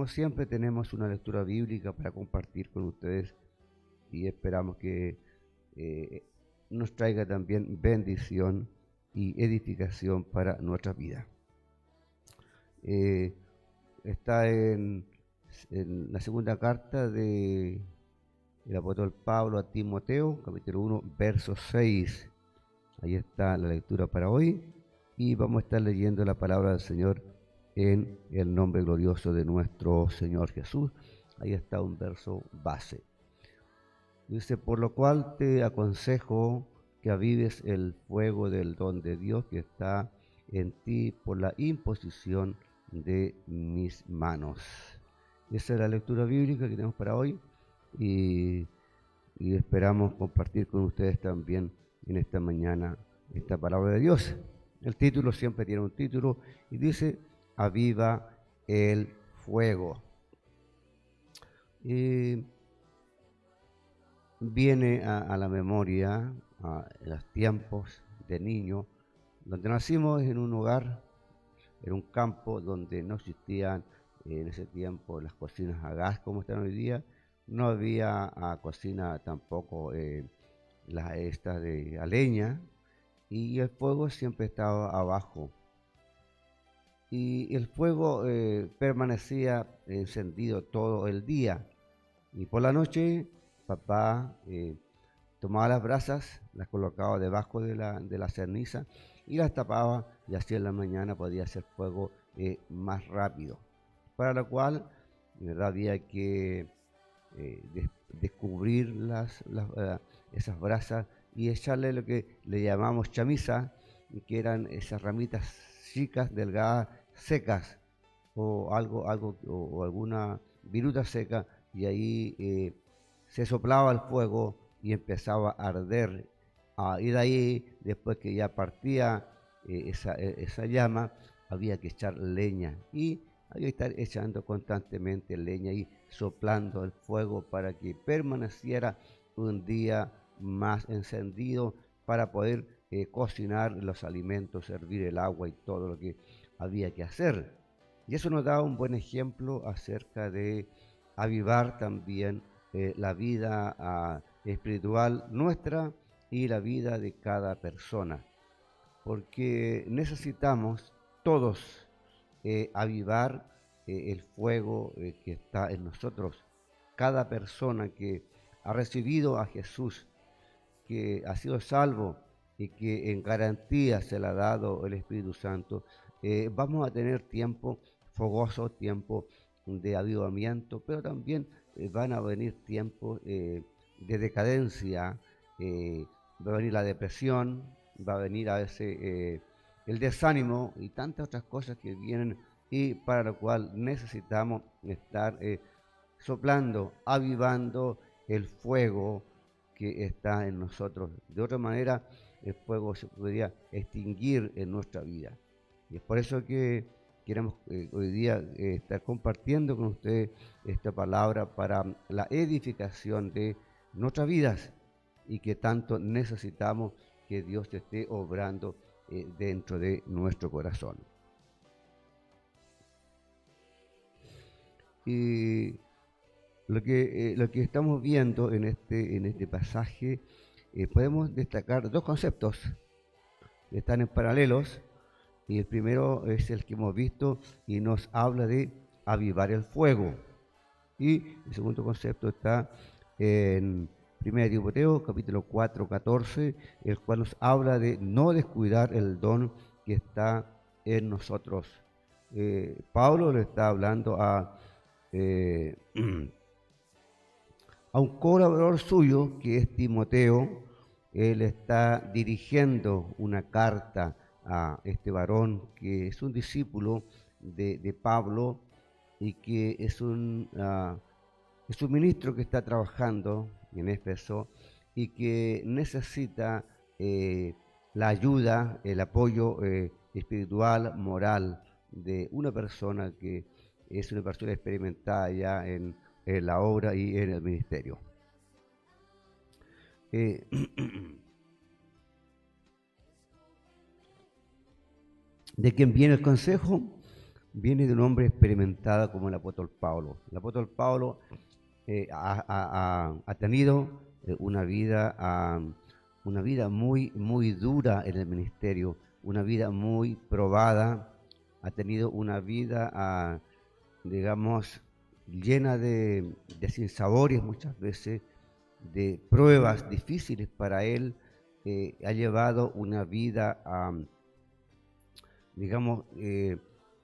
como siempre tenemos una lectura bíblica para compartir con ustedes y esperamos que nos traiga también bendición y edificación para nuestra vida. Está en la segunda carta del apóstol Pablo a Timoteo, capítulo 1, verso 6. Ahí está la lectura para hoy y vamos a estar leyendo la palabra del Señor en el nombre glorioso de nuestro Señor Jesús. Ahí está un verso base. Dice: por lo cual te aconsejo que avives el fuego del don de Dios que está en ti por la imposición de mis manos. Esa es la lectura bíblica que tenemos para hoy y esperamos compartir con ustedes también en esta mañana esta palabra de Dios. El título siempre tiene un título y dice: aviva el fuego. Viene a la memoria a los tiempos de niño, donde nacimos en un hogar, en un campo donde no existían en ese tiempo las cocinas a gas como están hoy día. No había cocina tampoco estas de a leña, y el fuego siempre estaba abajo. Y el fuego permanecía encendido todo el día. Y por la noche, papá tomaba las brasas, las colocaba debajo de la ceniza y las tapaba, y así en la mañana podía hacer fuego más rápido. Para lo cual, ¿verdad?, había que descubrir esas brasas y echarle lo que le llamamos chamisa, que eran esas ramitas chicas, delgadas, secas, o alguna viruta seca, y ahí se soplaba el fuego y empezaba a arder. Y de ahí, después que ya partía esa llama, había que echar leña y había que estar echando constantemente leña y soplando el fuego para que permaneciera un día más encendido, para poder cocinar los alimentos, hervir el agua y todo lo que había que hacer. Y eso nos da un buen ejemplo acerca de avivar también la vida espiritual nuestra y la vida de cada persona, porque necesitamos todos avivar el fuego que está en nosotros. Cada persona que ha recibido a Jesús, que ha sido salvo y que en garantía se le ha dado el Espíritu Santo, vamos a tener tiempo fogoso, tiempo de avivamiento, pero también van a venir tiempos de decadencia, va a venir la depresión, va a venir a veces el desánimo y tantas otras cosas que vienen, y para lo cual necesitamos estar soplando, avivando el fuego que está en nosotros. De otra manera, el fuego se podría extinguir en nuestra vida. Y es por eso que queremos hoy día estar compartiendo con ustedes esta palabra para la edificación de nuestras vidas, y que tanto necesitamos que Dios esté obrando dentro de nuestro corazón. Y lo que estamos viendo en este pasaje, podemos destacar dos conceptos que están en paralelos, y el primero es el que hemos visto y nos habla de avivar el fuego, y el segundo concepto está en 1 Timoteo capítulo 4, 14, el cual nos habla de no descuidar el don que está en nosotros. Pablo le está hablando a un colaborador suyo, que es Timoteo. Él está dirigiendo una carta a este varón que es un discípulo de Pablo, y que es un ministro que está trabajando en Éfeso y que necesita la ayuda, el apoyo espiritual, moral de una persona que es una persona experimentada ya en la obra y en el ministerio. ¿De quién viene el consejo? viene de un hombre experimentado como el apóstol Pablo. El apóstol Pablo ha tenido una vida muy, muy dura en el ministerio, una vida muy probada, ha tenido una vida, digamos, llena de sinsabores muchas veces, de pruebas difíciles para él. Ha llevado una vida, digamos,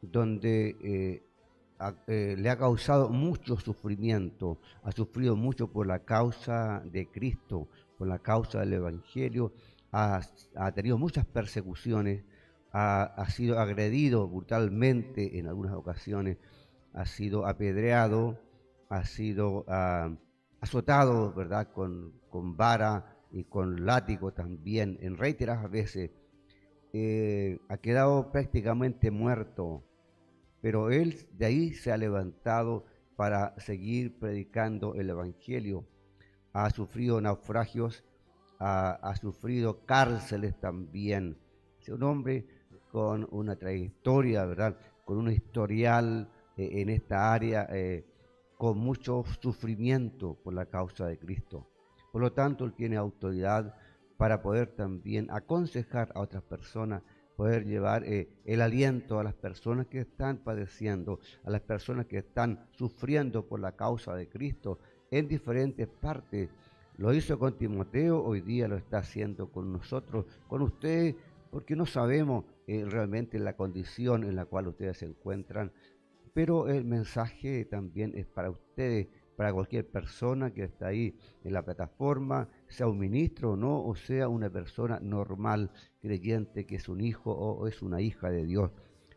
donde le ha causado mucho sufrimiento, ha sufrido mucho por la causa de Cristo, por la causa del Evangelio, ha tenido muchas persecuciones, ha sido agredido brutalmente en algunas ocasiones, ha sido apedreado, ha sido azotado, ¿verdad?, con vara y con látigo también, en reiteradas veces. Ha quedado prácticamente muerto, pero él de ahí se ha levantado para seguir predicando el Evangelio. Ha sufrido naufragios, ha sufrido cárceles también. Es un hombre con una trayectoria, ¿verdad?, con un historial en esta área, con mucho sufrimiento por la causa de Cristo. Por lo tanto, él tiene autoridad para poder también aconsejar a otras personas, poder llevar el aliento a las personas que están padeciendo, a las personas que están sufriendo por la causa de Cristo en diferentes partes. Lo hizo con Timoteo, hoy día lo está haciendo con nosotros, con ustedes, porque no sabemos realmente la condición en la cual ustedes se encuentran, pero el mensaje también es para ustedes, para cualquier persona que está ahí en la plataforma, sea un ministro o no, o sea una persona normal, creyente, que es un hijo o es una hija de Dios.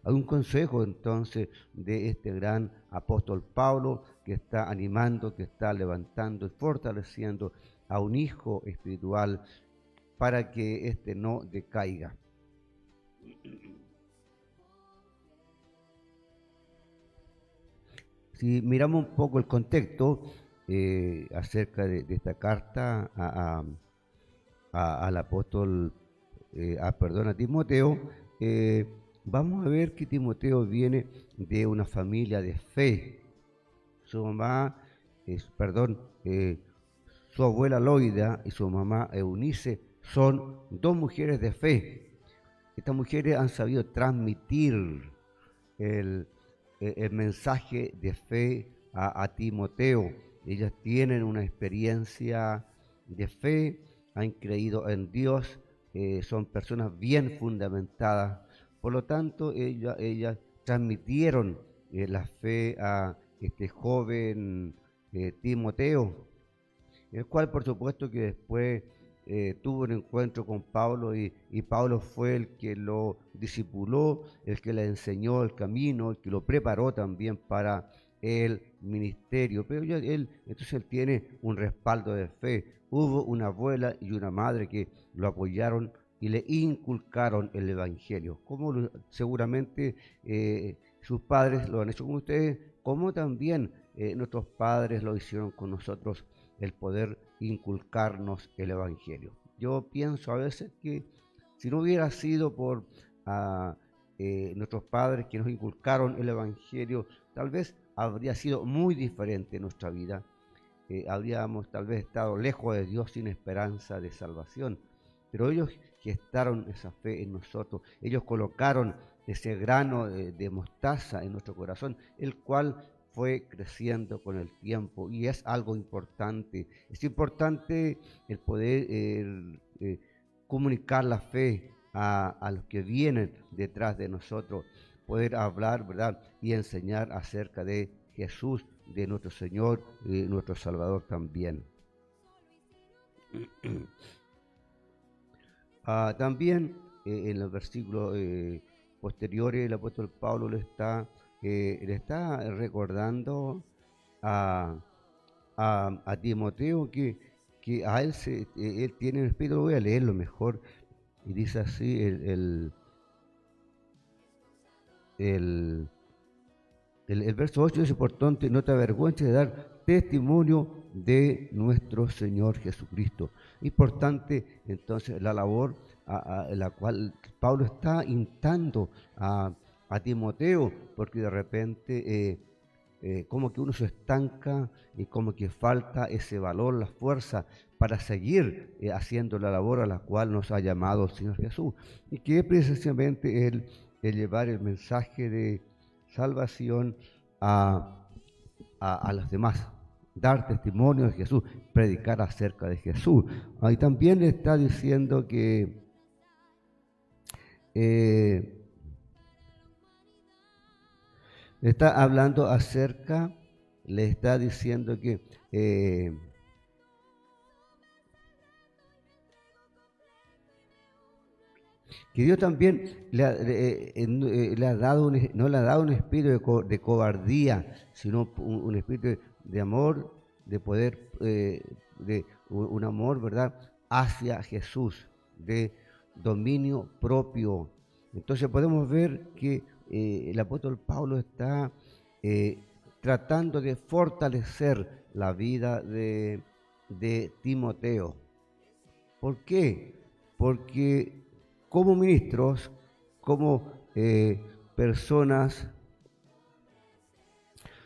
Hay un consejo entonces de este gran apóstol Pablo, que está animando, que está levantando y fortaleciendo a un hijo espiritual para que éste no decaiga. Si miramos un poco el contexto acerca de esta carta al apóstol, a Timoteo, vamos a ver que Timoteo viene de una familia de fe. Su mamá, su abuela Loida y su mamá Eunice son dos mujeres de fe. Estas mujeres han sabido transmitir el, el mensaje de fe a Timoteo. Ellas tienen una experiencia de fe, han creído en Dios, son personas bien fundamentadas. Por lo tanto, ellas transmitieron la fe a este joven Timoteo, el cual por supuesto que después tuvo un encuentro con Pablo y Pablo fue el que lo discipuló, el que le enseñó el camino, el que lo preparó también para el ministerio. Pero entonces él tiene un respaldo de fe. Hubo una abuela y una madre que lo apoyaron y le inculcaron el Evangelio, como seguramente sus padres lo han hecho con ustedes, como también nuestros padres lo hicieron con nosotros, el poder inculcarnos el Evangelio. Yo pienso a veces que si no hubiera sido por nuestros padres que nos inculcaron el Evangelio, tal vez habría sido muy diferente nuestra vida. Habríamos tal vez estado lejos de Dios sin esperanza de salvación. Pero ellos gestaron esa fe en nosotros, ellos colocaron ese grano de mostaza en nuestro corazón, el cual fue creciendo con el tiempo y es algo importante. Es importante el poder comunicar la fe a los que vienen detrás de nosotros, poder hablar, ¿verdad?, y enseñar acerca de Jesús, de nuestro Señor y nuestro Salvador también. También en los versículos posteriores el apóstol Pablo le está recordando a Timoteo que a él, él tiene un espíritu. Voy a leerlo mejor, y dice así el verso 8 dice: por tanto, no te avergüences de dar testimonio de nuestro Señor Jesucristo. Importante entonces la labor a la cual Pablo está instando a a Timoteo, porque de repente como que uno se estanca y como que falta ese valor, la fuerza para seguir haciendo la labor a la cual nos ha llamado el Señor Jesús, y que es precisamente el llevar el mensaje de salvación a los demás, dar testimonio de Jesús, predicar acerca de Jesús. Ahí también le está diciendo que está hablando acerca, le está diciendo que Dios también le ha dado no le ha dado un espíritu de cobardía, sino un espíritu de amor, de poder, de un amor, ¿verdad?, hacia Jesús, de dominio propio. Entonces podemos ver que el apóstol Pablo está tratando de fortalecer la vida de Timoteo. ¿Por qué? Porque como ministros, como personas,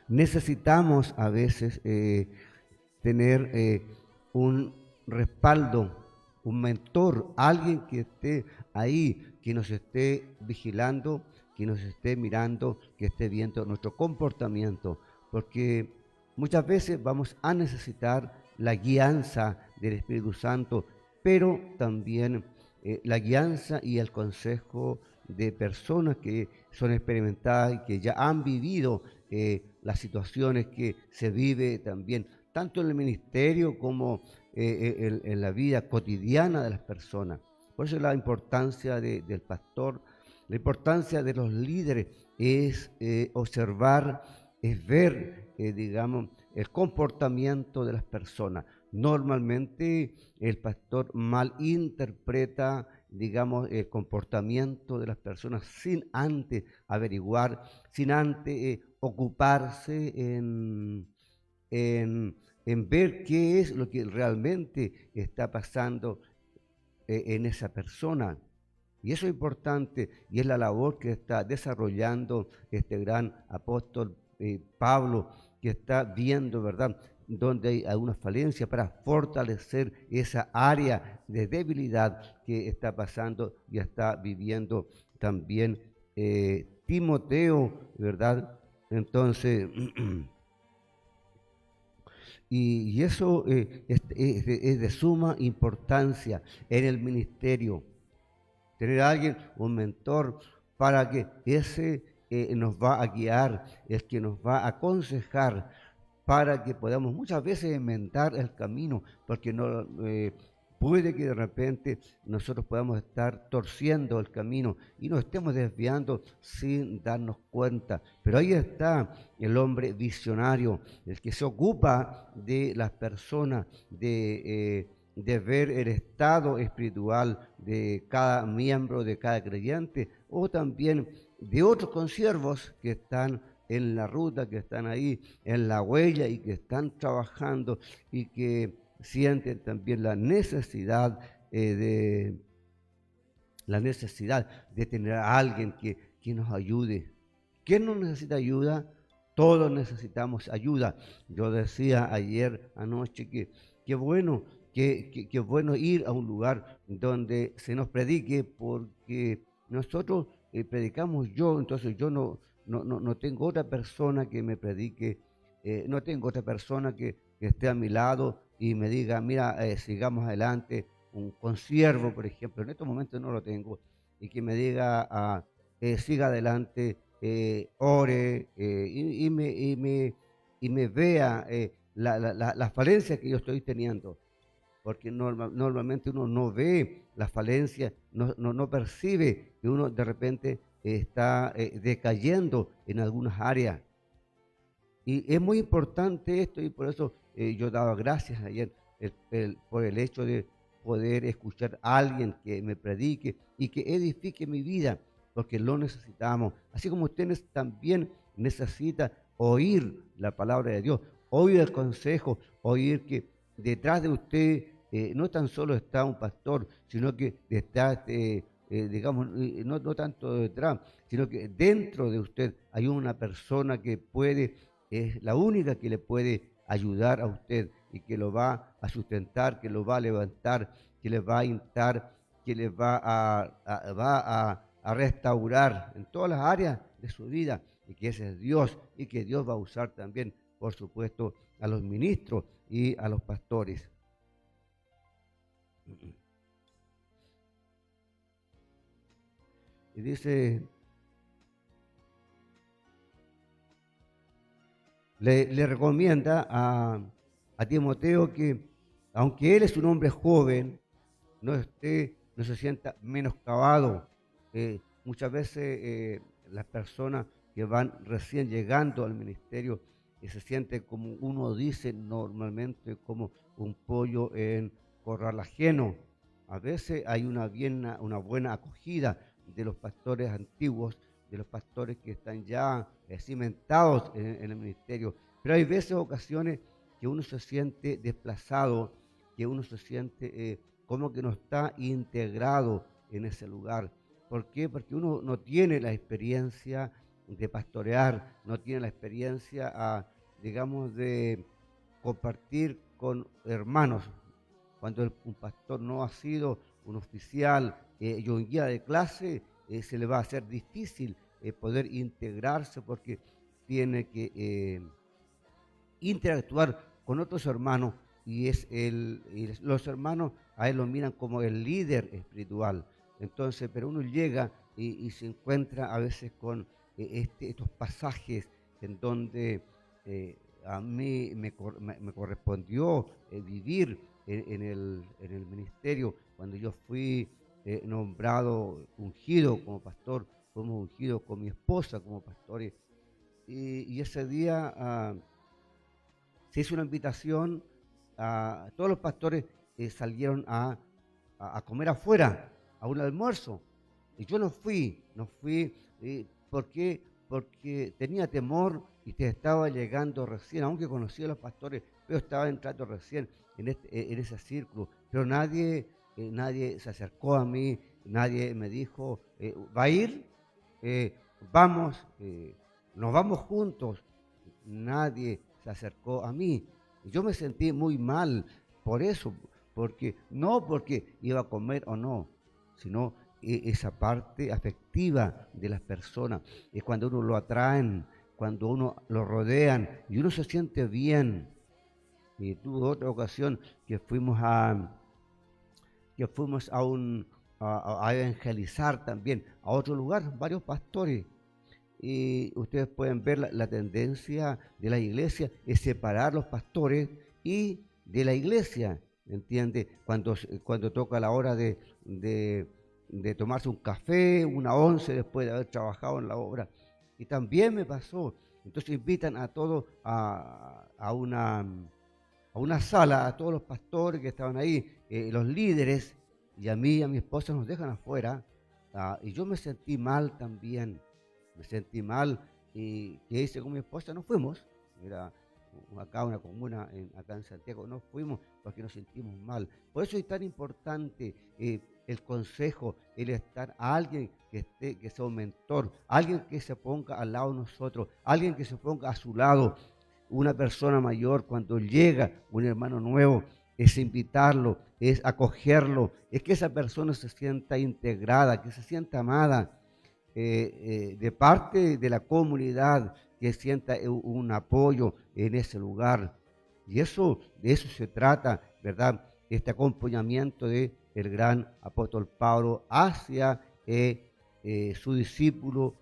necesitamos a veces tener un respaldo, un mentor, alguien que esté ahí, que nos esté vigilando, que nos esté mirando, que esté viendo nuestro comportamiento, porque muchas veces vamos a necesitar la guianza del Espíritu Santo, pero también la guianza y el consejo de personas que son experimentadas y que ya han vivido las situaciones que se vive también, tanto en el ministerio como en la vida cotidiana de las personas. Por eso la importancia del pastor, la importancia de los líderes es observar, es ver, digamos, el comportamiento de las personas. Normalmente el pastor malinterpreta, digamos, el comportamiento de las personas sin antes averiguar, sin antes ocuparse en ver qué es lo que realmente está pasando en esa persona. Y eso es importante y es la labor que está desarrollando este gran apóstol Pablo, que está viendo, ¿verdad?, donde hay alguna falencia para fortalecer esa área de debilidad que está pasando y está viviendo también Timoteo, ¿verdad? Entonces, y eso es de suma importancia en el ministerio. Tener a alguien, un mentor, para que ese nos va a guiar, es que nos va a aconsejar, para que podamos muchas veces inventar el camino, porque no puede que de repente nosotros podamos estar torciendo el camino y nos estemos desviando sin darnos cuenta. Pero ahí está el hombre visionario, el que se ocupa de las personas, de ver el estado espiritual de cada miembro, de cada creyente, o también de otros consiervos que están en la ruta, que están ahí en la huella y que están trabajando y que sienten también la necesidad de tener a alguien que nos ayude. ¿Quién no necesita ayuda? Todos necesitamos ayuda. Yo decía ayer anoche que bueno, que bueno ir a un lugar donde se nos predique, porque nosotros predicamos entonces yo no tengo otra persona que me predique, no tengo otra persona que esté a mi lado y me diga, mira, sigamos adelante, un consiervo, por ejemplo, en estos momentos no lo tengo, y que me diga, siga adelante, ore, y me vea las falencias que yo estoy teniendo, porque normalmente uno no ve las falencias, no percibe que uno de repente está decayendo en algunas áreas. Y es muy importante esto, y por eso yo daba gracias ayer por el hecho de poder escuchar a alguien que me predique y que edifique mi vida, porque lo necesitamos. Así como usted también necesita oír la palabra de Dios, oír el consejo, oír que detrás de usted no tan solo está un pastor, sino que está digamos, no tanto detrás, sino que dentro de usted hay una persona que puede, es la única que le puede ayudar a usted y que lo va a sustentar, que lo va a levantar, que le va a instar, que le va a restaurar en todas las áreas de su vida, y que ese es Dios, y que Dios va a usar también, por supuesto, a los ministros y a los pastores. Y dice, le recomienda a Timoteo que, aunque él es un hombre joven, no se sienta menoscabado. Muchas veces las personas que van recién llegando al ministerio se sienten, como uno dice normalmente, como un pollo en corral ajeno. A veces hay una buena acogida de los pastores antiguos, de los pastores que están ya cimentados en el ministerio, pero hay veces, ocasiones, que uno se siente desplazado, que uno se siente como que no está integrado en ese lugar. ¿Por qué? Porque uno no tiene la experiencia de pastorear, no tiene la experiencia, digamos, de compartir con hermanos. Cuando un pastor no ha sido un oficial y un guía de clase, se le va a hacer difícil poder integrarse, porque tiene que interactuar con otros hermanos, y los hermanos a él lo miran como el líder espiritual. Entonces, pero uno llega y se encuentra a veces con estos pasajes en donde a mí me correspondió vivir en el ministerio, cuando yo fui nombrado, ungido como pastor, fuimos ungidos con mi esposa como pastores, y ese día se hizo una invitación, todos los pastores salieron a comer afuera, a un almuerzo, y yo no fui, ¿por qué? Porque tenía temor y te estaba llegando recién, aunque conocía a los pastores, pero estaba entrando recién en ese círculo, pero nadie se acercó a mí, nadie me dijo, ¿va a ir? Eh, vamos, nos vamos juntos. Nadie se acercó a mí. Y yo me sentí muy mal por eso, no porque iba a comer o no, sino esa parte afectiva de las personas. Es cuando uno lo atraen, cuando uno lo rodean y uno se siente bien. Y tuve otra ocasión que fuimos a evangelizar también a otro lugar, varios pastores. Y ustedes pueden ver la tendencia de la iglesia es separar los pastores y de la iglesia, ¿entiende? Cuando toca la hora de tomarse un café, una once, después de haber trabajado en la obra. Y también me pasó. Entonces invitan a todos a una sala, a todos los pastores que estaban ahí, los líderes, y a mí y a mi esposa nos dejan afuera, y yo me sentí mal también. Me sentí mal, y que hice con mi esposa, no fuimos, era acá una comuna acá en Santiago, no fuimos porque nos sentimos mal. Por eso es tan importante el consejo, el estar a alguien que sea un mentor, alguien que se ponga al lado de nosotros, alguien que se ponga a su lado. Una persona mayor, cuando llega un hermano nuevo, es invitarlo, es acogerlo, es que esa persona se sienta integrada, que se sienta amada, de parte de la comunidad, que sienta un apoyo en ese lugar. Y de eso se trata, ¿verdad? Este acompañamiento del gran apóstol Pablo hacia su discípulo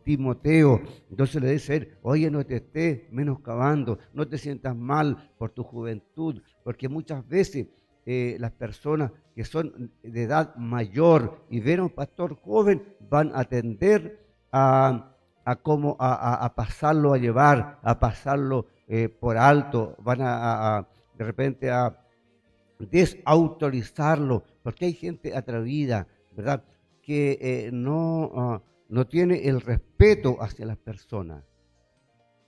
Timoteo. Entonces le dice él, oye, no te estés menoscabando, no te sientas mal por tu juventud, porque muchas veces las personas que son de edad mayor y ven a un pastor joven van a tender a pasarlo a llevar, a pasarlo por alto, van de repente a desautorizarlo, porque hay gente atrevida, ¿verdad?, que no tiene el respeto hacia las personas.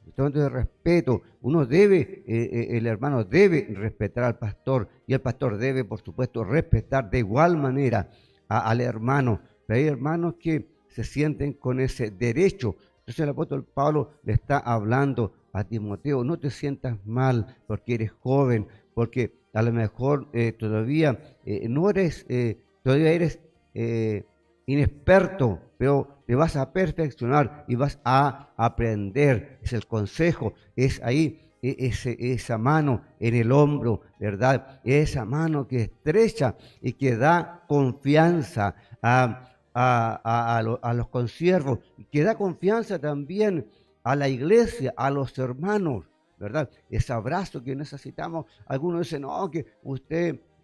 Entonces, de respeto, el hermano debe respetar al pastor, y el pastor debe, por supuesto, respetar de igual manera al hermano. pero hay hermanos que se sienten con ese derecho. Entonces el apóstol Pablo le está hablando a Timoteo: no te sientas mal porque eres joven, porque a lo mejor todavía no eres, todavía eres inexperto, pero te vas a perfeccionar y vas a aprender. Es el consejo, es ahí esa mano en el hombro, ¿verdad? Esa mano que estrecha y que da confianza a los consiervos, y que da confianza también a la iglesia, a los hermanos, ¿verdad? Ese abrazo que necesitamos. Algunos dicen: no, que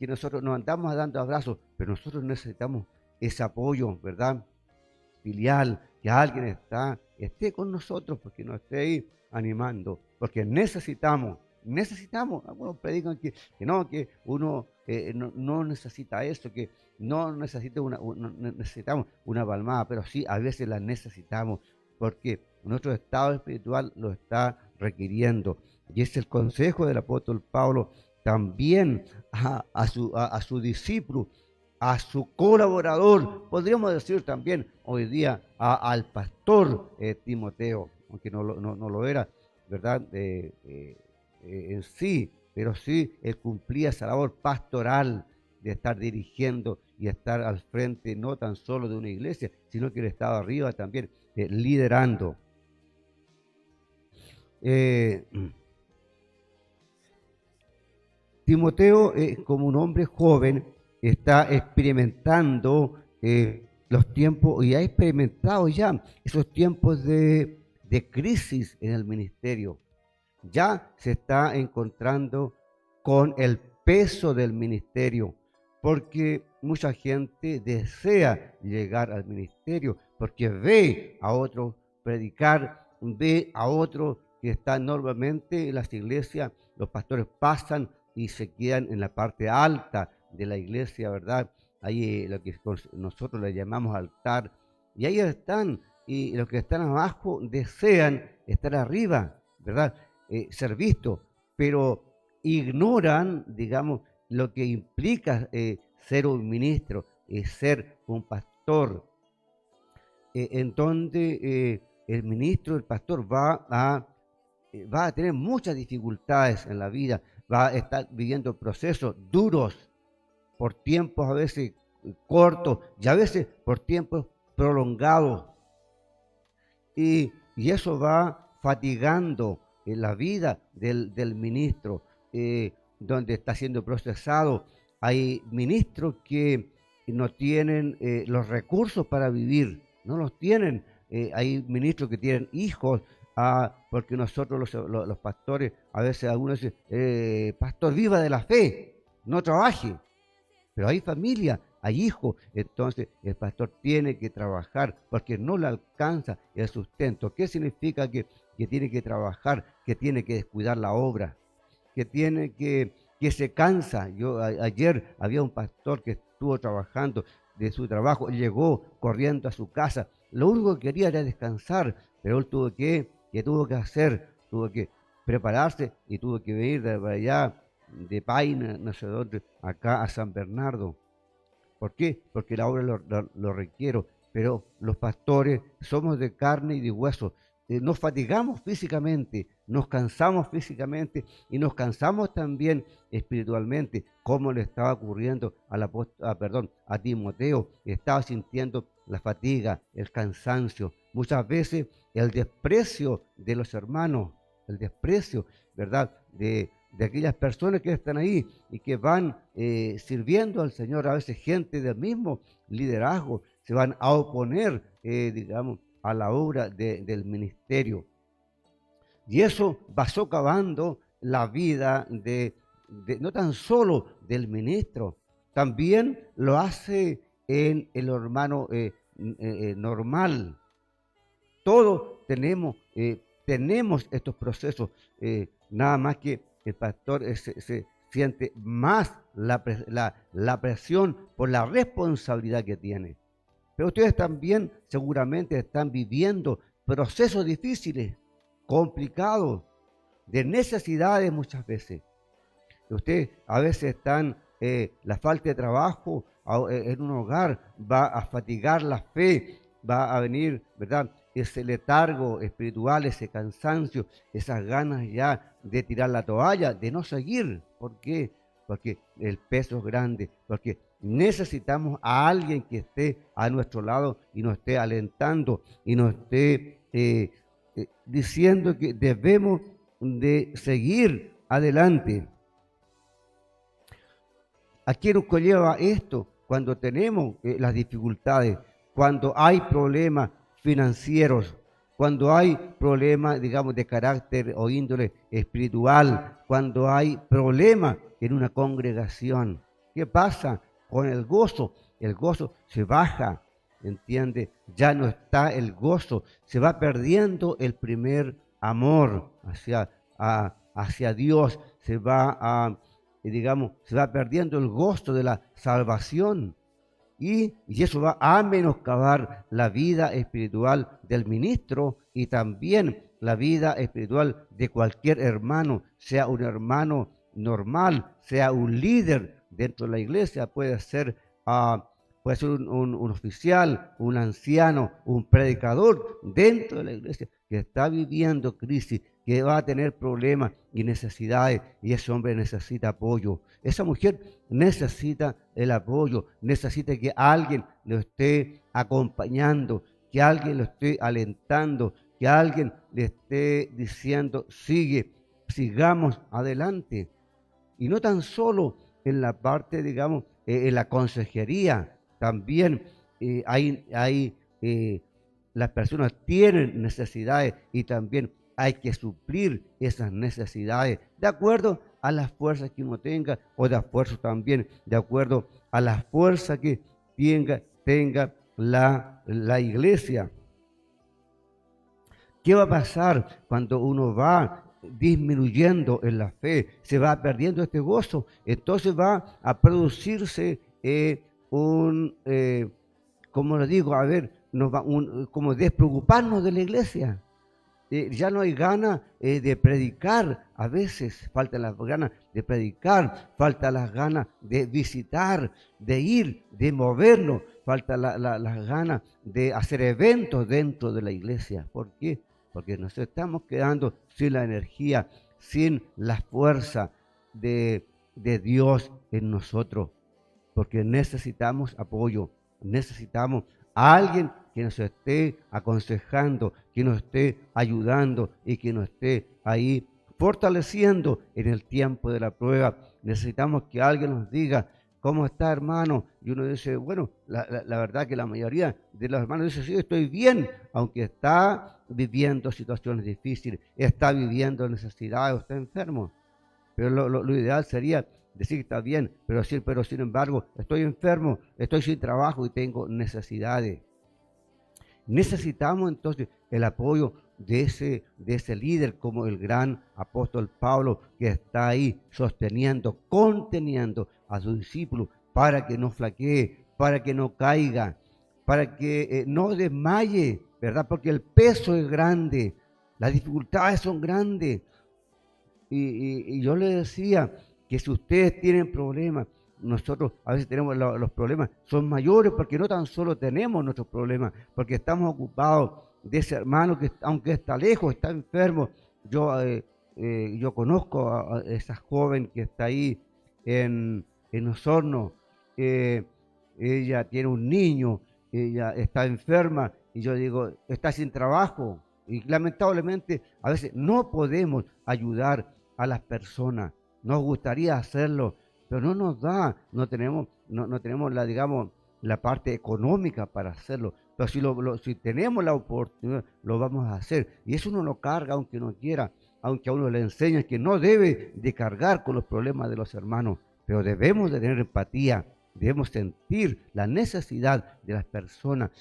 nosotros nos andamos dando abrazos, pero nosotros necesitamos ese apoyo, ¿verdad? Filial, que alguien esté con nosotros, porque nos esté ahí animando, porque necesitamos. Algunos predican que no, que uno no necesita eso, que no necesita no necesitamos una palmada, pero sí, a veces la necesitamos, porque nuestro estado espiritual lo está requiriendo. Y es el consejo del apóstol Pablo también a su discípulo, a su colaborador, podríamos decir también hoy día al pastor Timoteo, aunque no lo era, ¿verdad? En sí, pero sí él cumplía esa labor pastoral de estar dirigiendo y estar al frente no tan solo de una iglesia, sino que él estaba arriba también liderando. Timoteo, como un hombre joven, está experimentando los tiempos, y ha experimentado ya esos tiempos de crisis en el ministerio. Ya se está encontrando con el peso del ministerio, porque mucha gente desea llegar al ministerio, porque ve a otros predicar, ve a otros que están normalmente en las iglesias, los pastores pasan y se quedan en la parte alta de la iglesia, ¿verdad? Ahí lo que nosotros le llamamos altar, y ahí están, y los que están abajo desean estar arriba, ¿verdad? Ser vistos, pero ignoran, digamos, lo que implica ser un ministro, ser un pastor, en donde el ministro, el pastor va a tener muchas dificultades en la vida, va a estar viviendo procesos duros por tiempos a veces cortos y a veces por tiempos prolongados. Y eso va fatigando la vida del ministro, donde está siendo procesado. Hay ministros que no tienen los recursos para vivir, no los tienen. Hay ministros que tienen hijos, porque nosotros los pastores, a veces algunos dicen: pastor, viva de la fe, no trabaje. Pero hay familia, hay hijos, entonces el pastor tiene que trabajar porque no le alcanza el sustento. ¿Qué significa que tiene que trabajar, que tiene que descuidar la obra, que se cansa? Ayer había un pastor que estuvo trabajando de su trabajo, llegó corriendo a su casa, lo único que quería era descansar, pero él tuvo que prepararse y tuvo que venir de allá, de Paine, no sé dónde, acá a San Bernardo. ¿Por qué? Porque la obra lo requiere, pero los pastores somos de carne y de hueso. Nos fatigamos físicamente, nos cansamos físicamente y nos cansamos también espiritualmente, como le estaba ocurriendo a Timoteo. Estaba sintiendo la fatiga, el cansancio, muchas veces el desprecio de los hermanos, el desprecio, ¿verdad?, de aquellas personas que están ahí y que van sirviendo al Señor. A veces gente del mismo liderazgo se van a oponer, digamos, a la obra del ministerio. Y eso va socavando la vida no tan solo del ministro, también lo hace en el hermano normal. Todos tenemos estos procesos, nada más que el pastor se siente más la presión por la responsabilidad que tiene. Pero ustedes también seguramente están viviendo procesos difíciles, complicados, de necesidades muchas veces. Ustedes a veces están, la falta de trabajo en un hogar, va a fatigar la fe, va a venir, ¿verdad? Ese letargo espiritual, ese cansancio, esas ganas ya de tirar la toalla, de no seguir. ¿Por qué? Porque el peso es grande, porque necesitamos a alguien que esté a nuestro lado y nos esté alentando y nos esté diciendo que debemos de seguir adelante. ¿A qué nos conlleva esto? Cuando tenemos las dificultades, cuando hay problemas financieros, cuando hay problemas, digamos, de carácter o índole espiritual, cuando hay problemas en una congregación. ¿Qué pasa con el gozo? El gozo se baja, ¿entiende? Ya no está el gozo, se va perdiendo el primer amor hacia Dios, se va digamos, se va perdiendo el gozo de la salvación. Y eso va a menoscabar la vida espiritual del ministro y también la vida espiritual de cualquier hermano, sea un hermano normal, sea un líder dentro de la iglesia, puede ser un oficial, un anciano, un predicador dentro de la iglesia que está viviendo crisis, que va a tener problemas y necesidades, y ese hombre necesita apoyo. Esa mujer necesita el apoyo, necesita que alguien lo esté acompañando, que alguien lo esté alentando, que alguien le esté diciendo, sigamos adelante. Y no tan solo en la parte, digamos, en la consejería, también las personas tienen necesidades y también hay que suplir esas necesidades de acuerdo a las fuerzas que uno tenga o de acuerdo también de acuerdo a las fuerzas que tenga la iglesia. ¿Qué va a pasar cuando uno va disminuyendo en la fe? Se va perdiendo este gozo. Entonces va a producirse como le digo, a ver, como despreocuparnos de la iglesia. Ya no hay ganas de predicar, a veces faltan las ganas de predicar, faltan las ganas de visitar, de ir, de movernos, faltan las ganas de hacer eventos dentro de la iglesia. ¿Por qué? Porque nos estamos quedando sin la energía, sin la fuerza de Dios en nosotros, porque necesitamos apoyo, necesitamos a alguien que nos esté aconsejando, que nos esté ayudando y que nos esté ahí fortaleciendo en el tiempo de la prueba. Necesitamos que alguien nos diga, ¿cómo está, hermano? Y uno dice, bueno, la verdad que la mayoría de los hermanos dice, sí, estoy bien, aunque está viviendo situaciones difíciles, está viviendo necesidades, está enfermo. Pero lo ideal sería decir que está bien, pero sin embargo, estoy enfermo, estoy sin trabajo y tengo necesidades. Necesitamos entonces el apoyo de ese líder como el gran apóstol Pablo, que está ahí sosteniendo, conteniendo a sus discípulos para que no flaquee, para que no caiga, para que no desmaye, ¿verdad? Porque el peso es grande, las dificultades son grandes. Y yo le decía que si ustedes tienen problemas, nosotros a veces tenemos los problemas, son mayores porque no tan solo tenemos nuestros problemas, porque estamos ocupados de ese hermano que aunque está lejos, está enfermo. Yo conozco a esa joven que está ahí en Osorno, ella tiene un niño, ella está enferma y yo digo, está sin trabajo y lamentablemente a veces no podemos ayudar a las personas. Nos gustaría hacerlo, pero no nos da, no tenemos digamos, la parte económica para hacerlo. Pero si tenemos la oportunidad, lo vamos a hacer. Y eso uno lo carga aunque no quiera, aunque a uno le enseñan que no debe de cargar con los problemas de los hermanos, pero debemos de tener empatía, debemos sentir la necesidad de las personas.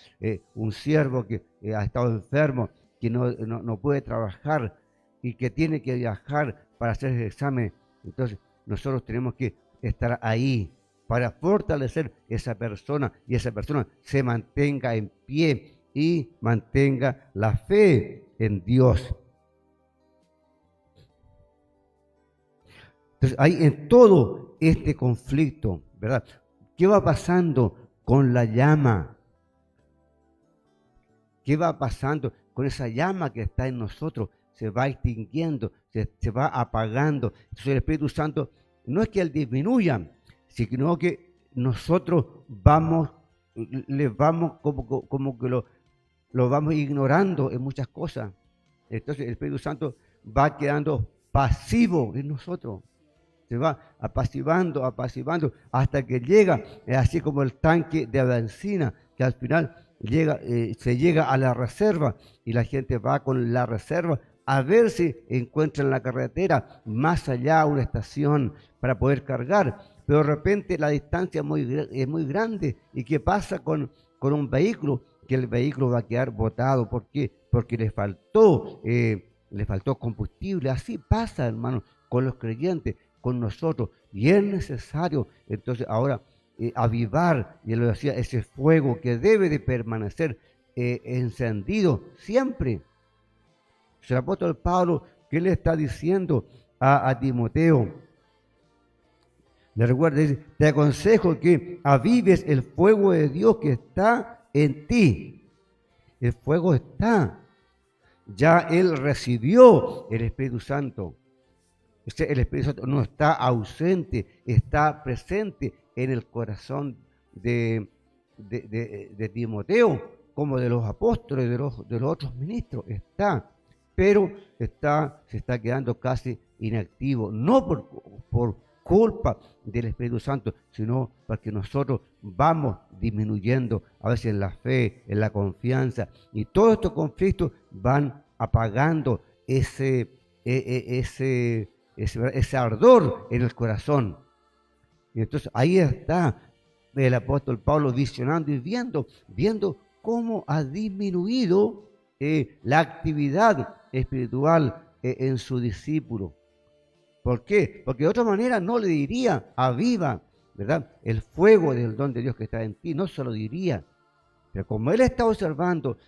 Un siervo que ha estado enfermo, que no puede trabajar y que tiene que viajar para hacer el examen. Entonces, nosotros tenemos que estar ahí para fortalecer esa persona y esa persona se mantenga en pie y mantenga la fe en Dios. Entonces, hay en todo este conflicto, ¿verdad? ¿Qué va pasando con la llama? ¿Qué va pasando con esa llama que está en nosotros? Se va extinguiendo, se va apagando. Entonces el Espíritu Santo no es que Él disminuya, sino que nosotros le vamos como que lo vamos ignorando en muchas cosas. Entonces el Espíritu Santo va quedando pasivo en nosotros. Se va apaciguando, hasta que llega, así como el tanque de benzina, que al final se llega a la reserva y la gente va con la reserva a ver si encuentra en la carretera más allá una estación para poder cargar. Pero de repente la distancia es muy grande. ¿Y qué pasa con un vehículo? Que el vehículo va a quedar botado. ¿Por qué? Porque le faltó combustible. Así pasa, hermano, con los creyentes, con nosotros. Y es necesario, entonces, ahora avivar, y lo decía, ese fuego que debe de permanecer encendido siempre. El apóstol Pablo, ¿qué le está diciendo a Timoteo? Le recuerda, dice, te aconsejo que avives el fuego de Dios que está en ti. El fuego está. Ya él recibió el Espíritu Santo. El Espíritu Santo no está ausente, está presente en el corazón de Timoteo, como de los apóstoles, de los otros ministros. Está, pero se está quedando casi inactivo, no por culpa del Espíritu Santo, sino porque nosotros vamos disminuyendo a veces en la fe, en la confianza, y todos estos conflictos van apagando ese ardor en el corazón. Y entonces ahí está el apóstol Pablo visionando y viendo cómo ha disminuido la actividad espiritual en su discípulo. ¿Por qué? Porque de otra manera no le diría, aviva, ¿verdad?, el fuego del don de Dios que está en ti, no se lo diría. Pero como él está observando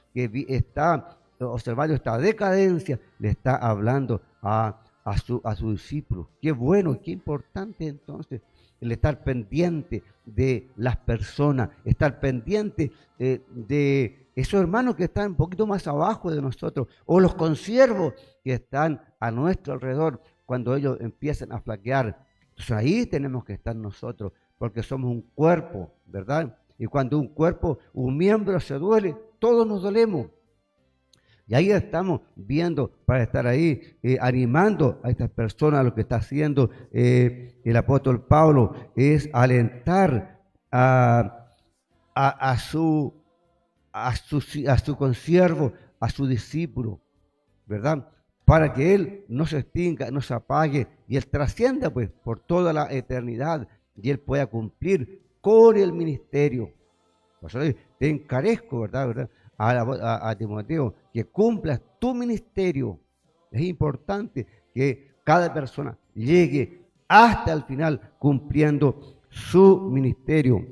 esta decadencia, le está hablando a su discípulo. Qué bueno, qué importante entonces el estar pendiente de las personas, estar pendiente de esos hermanos que están un poquito más abajo de nosotros, o los consiervos que están a nuestro alrededor cuando ellos empiezan a flaquear. Entonces ahí tenemos que estar nosotros, porque somos un cuerpo, ¿verdad? Y cuando un miembro se duele, todos nos dolemos. Y ahí estamos viendo, para estar ahí animando a estas personas. Lo que está haciendo el apóstol Pablo es alentar a su consiervo, a su discípulo, ¿verdad?, para que él no se extinga, no se apague, y él trascienda pues por toda la eternidad, y él pueda cumplir con el ministerio. Por eso te encarezco, ¿verdad? A Timoteo, que cumplas tu ministerio. Es importante que cada persona llegue hasta el final cumpliendo su ministerio.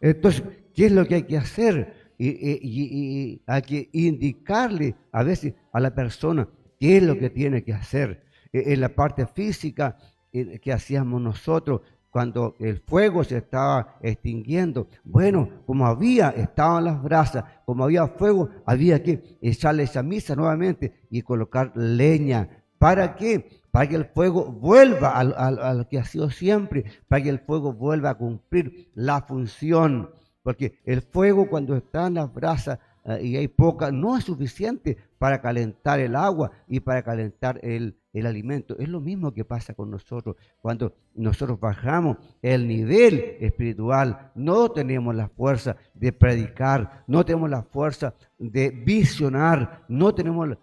Entonces, ¿qué es lo que hay que hacer? Y hay que indicarle a veces a la persona qué es lo que tiene que hacer. En la parte física que hacíamos nosotros cuando el fuego se estaba extinguiendo, bueno, como estaban las brasas, como había fuego, había que echarle esa misa nuevamente y colocar leña. ¿Para qué? Para que el fuego vuelva a lo que ha sido siempre, para que el fuego vuelva a cumplir la función. Porque el fuego, cuando está en las brasas y hay poca, no es suficiente para calentar el agua y para calentar el alimento. Es lo mismo que pasa con nosotros. Cuando nosotros bajamos el nivel espiritual, no tenemos la fuerza de predicar, no tenemos la fuerza de visionar, no tenemos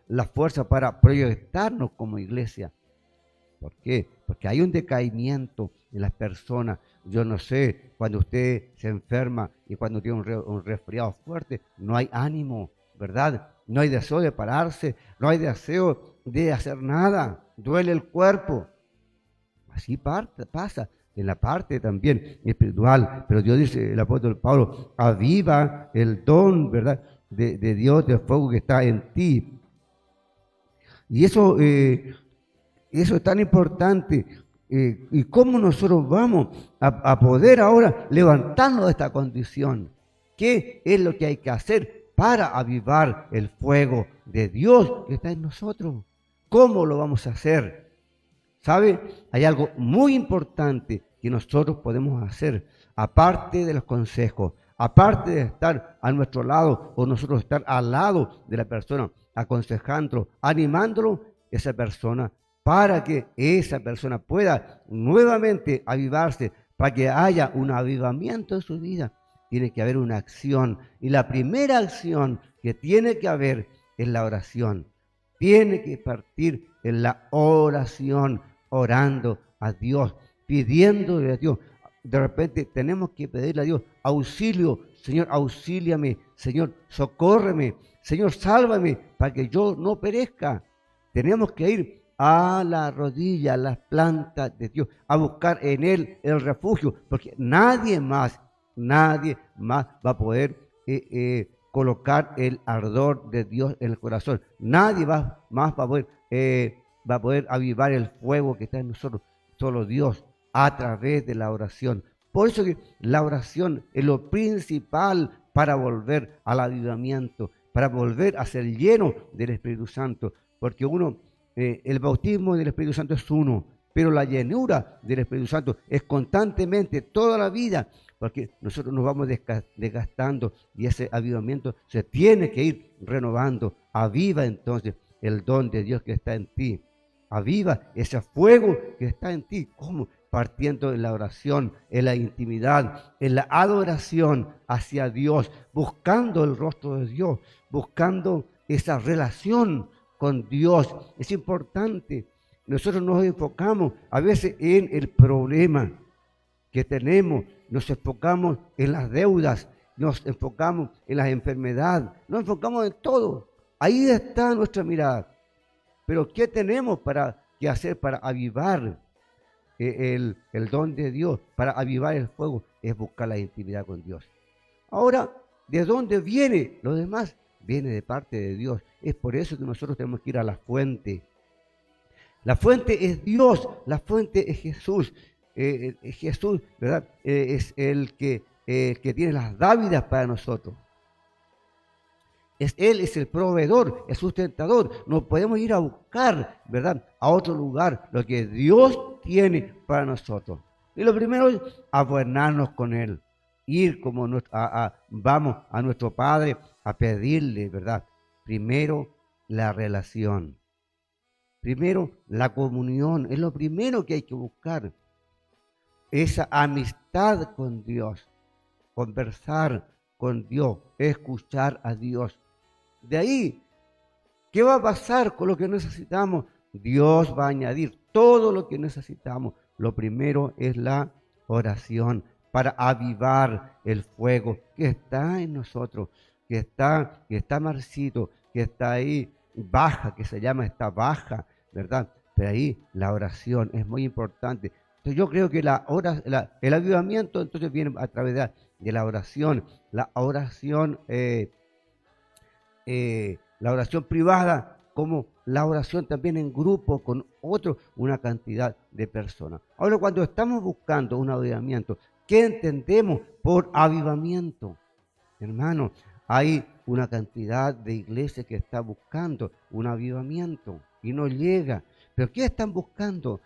la fuerza para proyectarnos como iglesia. ¿Por qué? Porque hay un decaimiento en las personas. Yo no sé, cuando usted se enferma y cuando tiene un resfriado fuerte, no hay ánimo, ¿verdad? No hay deseo de pararse, no hay deseo de hacer nada, duele el cuerpo. Así pasa en la parte también espiritual. Pero Dios dice, el apóstol Pablo, aviva el don, ¿verdad?, de Dios, del fuego que está en ti. Y eso Eso es tan importante. ¿Y cómo nosotros vamos a poder ahora levantarnos de esta condición? ¿Qué es lo que hay que hacer para avivar el fuego de Dios que está en nosotros? ¿Cómo lo vamos a hacer? ¿Sabe? Hay algo muy importante que nosotros podemos hacer, aparte de los consejos, aparte de estar a nuestro lado o nosotros estar al lado de la persona, aconsejándolo, animándolo, esa persona, para que esa persona pueda nuevamente avivarse, para que haya un avivamiento en su vida, tiene que haber una acción. Y la primera acción que tiene que haber es la oración. Tiene que partir en la oración, orando a Dios, pidiéndole a Dios. De repente tenemos que pedirle a Dios auxilio. Señor, auxíliame. Señor, socórreme. Señor, sálvame para que yo no perezca. Tenemos que ir a la rodilla, a las plantas de Dios, a buscar en Él el refugio, porque nadie más va a poder colocar el ardor de Dios en el corazón. Nadie más va a poder avivar el fuego que está en nosotros, solo Dios, a través de la oración. Por eso que la oración es lo principal para volver al avivamiento, para volver a ser lleno del Espíritu Santo, porque el bautismo del Espíritu Santo es uno, pero la llenura del Espíritu Santo es constantemente, toda la vida, porque nosotros nos vamos desgastando y ese avivamiento se tiene que ir renovando. Aviva entonces el don de Dios que está en ti. Aviva ese fuego que está en ti. ¿Cómo? Partiendo en la oración, en la intimidad, en la adoración hacia Dios, buscando el rostro de Dios, buscando esa relación con Dios. Es importante. Nosotros nos enfocamos a veces en el problema que tenemos, nos enfocamos en las deudas, nos enfocamos en las enfermedades, nos enfocamos en todo. Ahí está nuestra mirada. Pero ¿qué tenemos que hacer para avivar el don de Dios, para avivar el fuego? Es buscar la intimidad con Dios. Ahora, ¿de dónde viene lo demás? Viene de parte de Dios. Es por eso que nosotros tenemos que ir a la fuente. La fuente es Dios, la fuente es Jesús. Jesús, ¿verdad? Es el que tiene las dávidas para nosotros. Él es el proveedor, el sustentador. No podemos ir a buscar, ¿verdad?, a otro lugar lo que Dios tiene para nosotros. Y lo primero es abonarnos con Él. Ir como vamos a nuestro Padre a pedirle, ¿verdad? Primero la relación. Primero la comunión. Es lo primero que hay que buscar. Esa amistad con Dios. Conversar con Dios. Escuchar a Dios. De ahí, ¿qué va a pasar con lo que necesitamos? Dios va a añadir todo lo que necesitamos. Lo primero es la oración para avivar el fuego que está en nosotros, que está marcito, que está ahí baja, que se llama está baja, ¿verdad? Pero ahí la oración es muy importante. Entonces yo creo que el avivamiento entonces viene a través de la oración. La oración privada, como la oración también en grupo con una cantidad de personas. Ahora, cuando estamos buscando un avivamiento, ¿qué entendemos por avivamiento? Hermano, hay una cantidad de iglesias que está buscando un avivamiento y no llega. ¿Pero qué están buscando?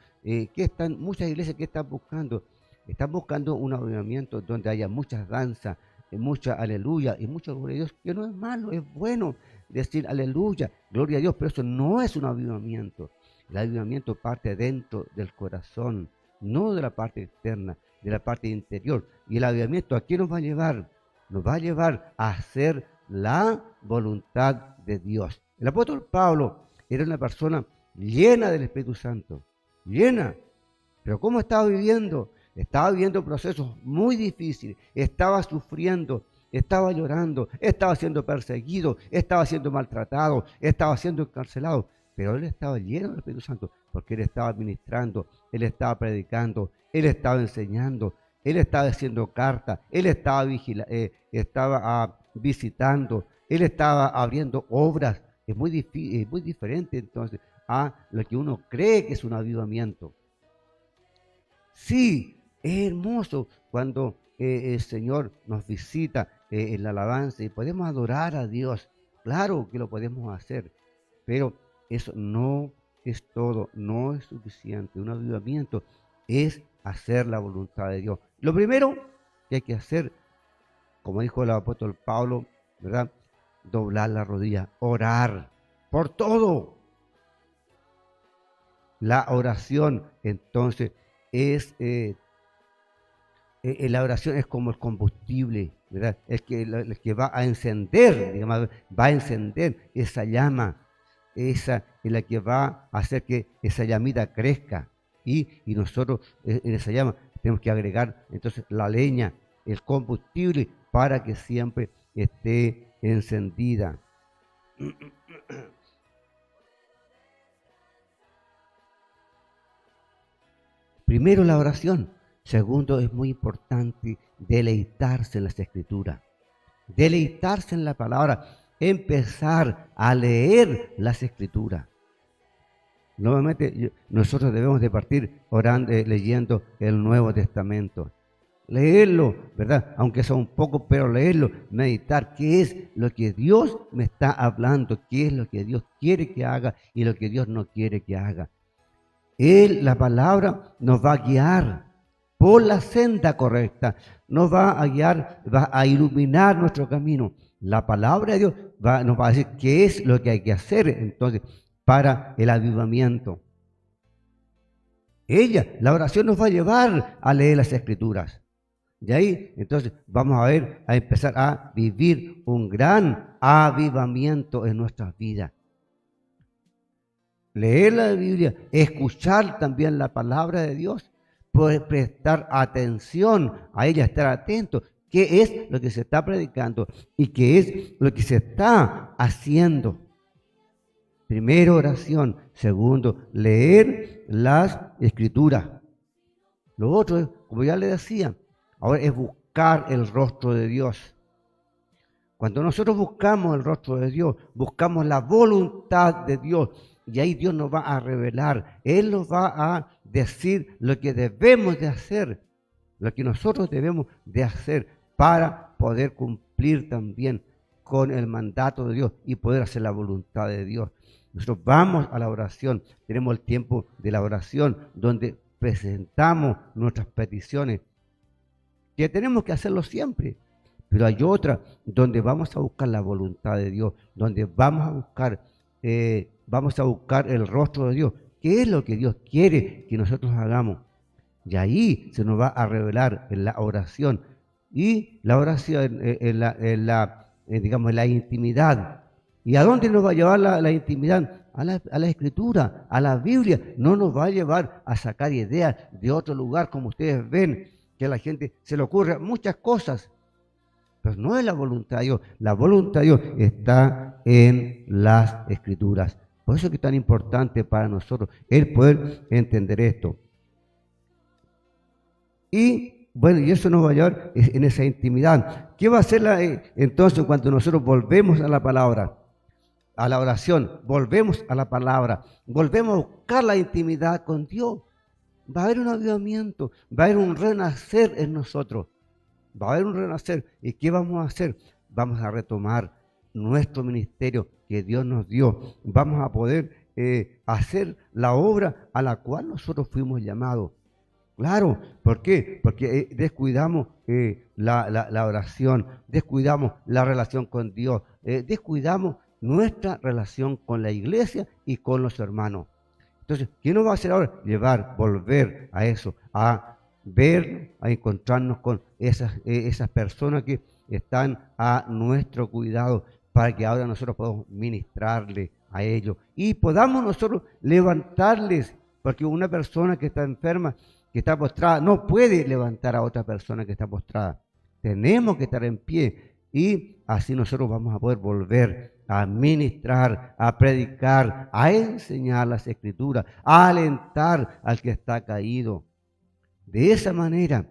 Muchas iglesias que están buscando? Están buscando un avivamiento donde haya muchas danzas, mucha aleluya y mucha gloria a Dios, que no es malo, es bueno decir aleluya, gloria a Dios, pero eso no es un avivamiento. El avivamiento parte dentro del corazón, no de la parte externa, de la parte interior. Y el avivamiento, ¿a qué nos va a llevar? Nos va a llevar a hacer la voluntad de Dios. El apóstol Pablo era una persona llena del Espíritu Santo, llena, pero ¿cómo estaba viviendo? Estaba viviendo procesos muy difíciles, estaba sufriendo, estaba llorando, estaba siendo perseguido, estaba siendo maltratado, estaba siendo encarcelado, pero él estaba lleno del Espíritu Santo porque él estaba ministrando, él estaba predicando, él estaba enseñando, él estaba haciendo cartas, él estaba visitando, él estaba abriendo obras. Es muy diferente entonces a lo que uno cree que es un avivamiento. Sí, es hermoso cuando el Señor nos visita en la alabanza y podemos adorar a Dios. Claro que lo podemos hacer, pero eso no es todo, no es suficiente. Un avivamiento es hacer la voluntad de Dios. Lo primero que hay que hacer, como dijo el apóstol Pablo, ¿verdad? Doblar la rodilla, orar por todo. La oración, entonces, es la oración es como el combustible, ¿verdad? Es que el que va a encender, digamos, va a encender esa llama, esa es la que va a hacer que esa llamita crezca. Y nosotros en esa llama tenemos que agregar entonces la leña, el combustible, para que siempre esté encendida. Primero la oración. Segundo, es muy importante deleitarse en las Escrituras, deleitarse en la palabra, empezar a leer las Escrituras. Nuevamente, nosotros debemos de partir orando, leyendo el Nuevo Testamento. Leerlo, ¿verdad? Aunque sea un poco, pero leerlo, meditar qué es lo que Dios me está hablando, qué es lo que Dios quiere que haga y lo que Dios no quiere que haga. La palabra nos va a guiar por la senda correcta, nos va a guiar, va a iluminar nuestro camino. La palabra de Dios nos va a decir qué es lo que hay que hacer entonces para el avivamiento. La oración nos va a llevar a leer las Escrituras. Y ahí entonces vamos a empezar a vivir un gran avivamiento en nuestras vidas. Leer la Biblia, escuchar también la palabra de Dios, poder prestar atención a ella, estar atento, qué es lo que se está predicando y qué es lo que se está haciendo. Primero, oración. Segundo, leer las Escrituras. Lo otro, como ya le decía, ahora es buscar el rostro de Dios. Cuando nosotros buscamos el rostro de Dios, buscamos la voluntad de Dios, y ahí Dios nos va a revelar, Él nos va a decir lo que debemos de hacer, lo que nosotros debemos de hacer para poder cumplir también con el mandato de Dios y poder hacer la voluntad de Dios. Nosotros vamos a la oración, tenemos el tiempo de la oración donde presentamos nuestras peticiones, que tenemos que hacerlo siempre. Pero hay otra donde vamos a buscar la voluntad de Dios, donde vamos a buscar el rostro de Dios. ¿Qué es lo que Dios quiere que nosotros hagamos? Y ahí se nos va a revelar en la oración. Y la oración en la intimidad. ¿Y a dónde nos va a llevar la intimidad? A la Escritura, a la Biblia. No nos va a llevar a sacar ideas de otro lugar, como ustedes ven, que a la gente se le ocurre muchas cosas. Pero no es la voluntad de Dios. La voluntad de Dios está en las Escrituras. Por eso es que es tan importante para nosotros el poder entender esto. Y bueno, y eso nos va a llevar en esa intimidad. ¿Qué va a hacer entonces cuando nosotros volvemos a la palabra, a la oración? Volvemos a la palabra, volvemos a buscar la intimidad con Dios. Va a haber un avivamiento, va a haber un renacer en nosotros. Va a haber un renacer. ¿Y qué vamos a hacer? Vamos a retomar nuestro ministerio que Dios nos dio. Vamos a poder hacer la obra a la cual nosotros fuimos llamados. Claro, ¿por qué? Porque descuidamos la oración, descuidamos la relación con Dios, descuidamos nuestra relación con la iglesia y con los hermanos. Entonces, ¿qué nos va a hacer ahora? Volver a eso, a ver, a encontrarnos con esas personas que están a nuestro cuidado para que ahora nosotros podamos ministrarle a ellos y podamos nosotros levantarles, porque una persona que está enferma, que está postrada, no puede levantar a otra persona que está postrada. Tenemos que estar en pie y así nosotros vamos a poder volver a ministrar, a predicar, a enseñar las Escrituras, a alentar al que está caído. De esa manera,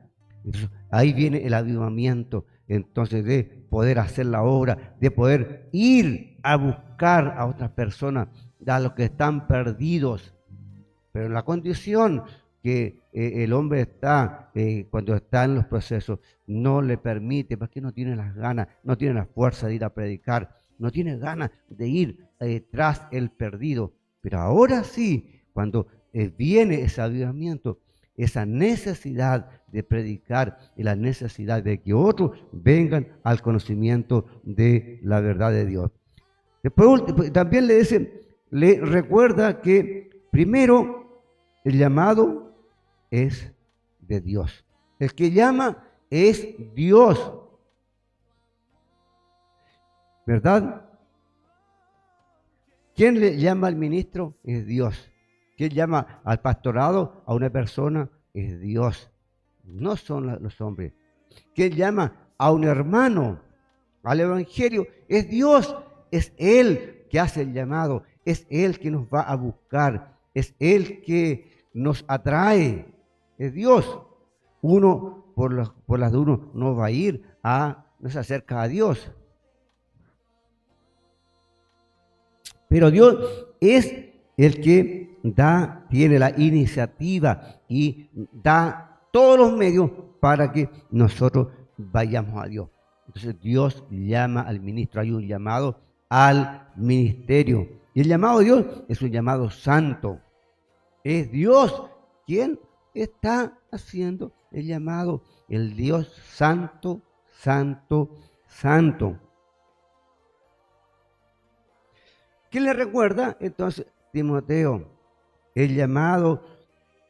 entonces, ahí viene el avivamiento, entonces de poder hacer la obra, de poder ir a buscar a otras personas a los que están perdidos. Pero en la condición que el hombre está, cuando está en los procesos, no le permite, porque no tiene las ganas, no tiene la fuerza de ir a predicar, no tiene ganas de ir tras el perdido. Pero ahora sí, cuando viene ese avivamiento, esa necesidad de predicar y la necesidad de que otros vengan al conocimiento de la verdad de Dios. Después también le dice, le recuerda que primero el llamado es de Dios. El que llama es Dios, ¿verdad? ¿Quién le llama al ministro? Es Dios. ¿Quién llama al pastorado a una persona? Es Dios. No son los hombres. ¿Quién llama a un hermano al evangelio? Es Dios. Es Él que hace el llamado. Es Él que nos va a buscar. Es Él que nos atrae. Es Dios. Uno, por las de uno, no va a ir no se acerca a Dios. Pero Dios es el que tiene la iniciativa y da todos los medios para que nosotros vayamos a Dios. Entonces Dios llama al ministro, hay un llamado al ministerio. Y el llamado de Dios es un llamado santo. Es Dios quien está haciendo el llamado, el Dios santo, santo, santo. ¿Qué le recuerda entonces Timoteo? El llamado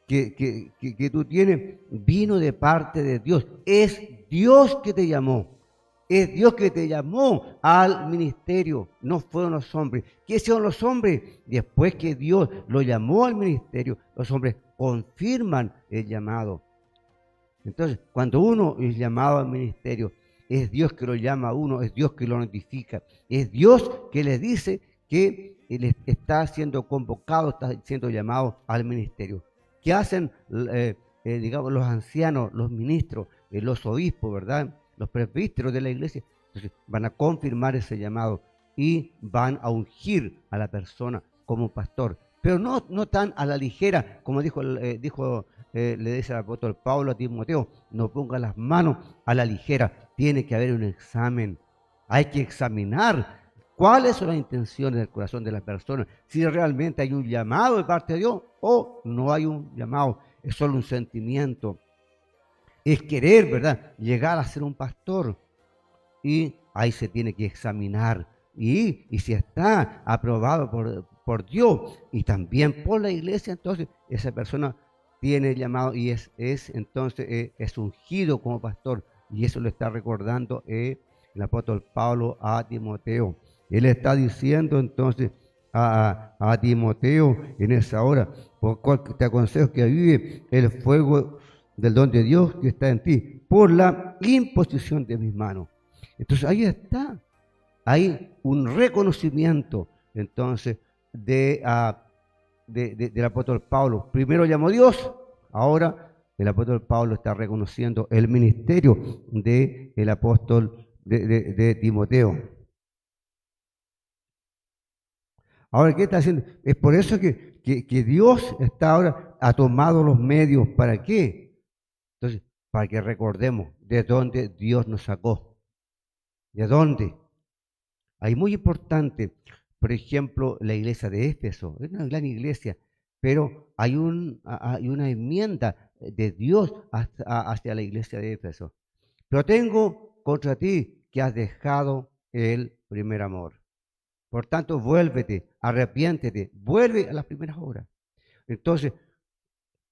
que tú tienes vino de parte de Dios. Es Dios que te llamó. Es Dios que te llamó al ministerio. No fueron los hombres. ¿Qué son los hombres? Después que Dios lo llamó al ministerio, los hombres confirman el llamado. Entonces, cuando uno es llamado al ministerio, es Dios que lo llama a uno, es Dios que lo notifica. Es Dios que le dice que él está siendo convocado, está siendo llamado al ministerio. ¿Qué hacen, digamos, los ancianos, los ministros, los obispos, ¿verdad? Los presbíteros de la iglesia? Entonces, van a confirmar ese llamado y van a ungir a la persona como pastor. Pero no tan a la ligera, como le dice el apóstol Pablo a Timoteo, no ponga las manos a la ligera, tiene que haber un examen. Hay que examinar cuáles son las intenciones del corazón de la persona, si realmente hay un llamado de parte de Dios o no hay un llamado, es solo un sentimiento. Es querer, ¿verdad?, llegar a ser un pastor. Y ahí se tiene que examinar. Y si está aprobado por Dios y también por la iglesia, entonces esa persona tiene llamado y entonces es ungido como pastor. Y eso lo está recordando el apóstol Pablo a Timoteo. Él está diciendo entonces a Timoteo en esa hora, por cual te aconsejo que avive el fuego del don de Dios que está en ti, por la imposición de mis manos. Entonces ahí está, hay un reconocimiento entonces del apóstol Pablo. Primero llamó Dios, ahora el apóstol Pablo está reconociendo el ministerio del apóstol de Timoteo. Ahora, ¿qué está haciendo? Es por eso que Dios ha tomado los medios. ¿Para qué? Entonces, para que recordemos de dónde Dios nos sacó. ¿De dónde? Hay muy importante, por ejemplo, la iglesia de Éfeso. Es una gran iglesia, pero hay una enmienda de Dios hacia la iglesia de Éfeso. Pero tengo contra ti que has dejado el primer amor. Por tanto, vuélvete, arrepiéntete, vuelve a las primeras obras. Entonces,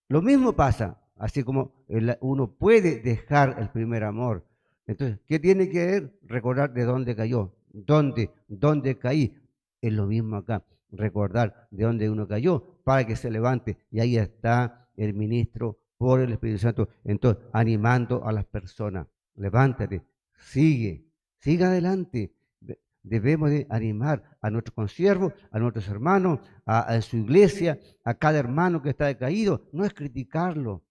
lo mismo pasa, así como uno puede dejar el primer amor. Entonces, ¿qué tiene que ver? Recordar de dónde cayó, dónde caí. Es lo mismo acá, recordar de dónde uno cayó para que se levante. Y ahí está el ministro por el Espíritu Santo, entonces animando a las personas. Levántate, sigue adelante. Debemos de animar a nuestros consiervos, a nuestros hermanos, a su iglesia, a cada hermano que está decaído. No es criticarlo,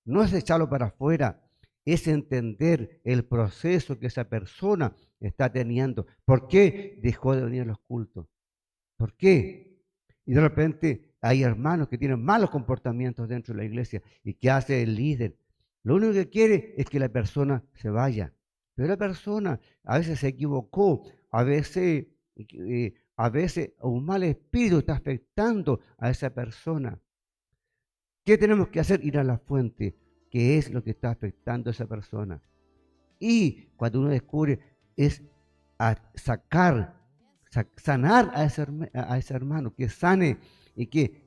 no es echarlo para afuera, es entender el proceso que esa persona está teniendo. ¿Por qué dejó de venir a los cultos? ¿Por qué? Y de repente hay hermanos que tienen malos comportamientos dentro de la iglesia. ¿Y qué hace el líder? Lo único que quiere es que la persona se vaya. Pero la persona a veces se equivocó, a veces un mal espíritu está afectando a esa persona. ¿Qué tenemos que hacer? Ir a la fuente, que es lo que está afectando a esa persona. Y cuando uno descubre es sanar a ese hermano, que sane y que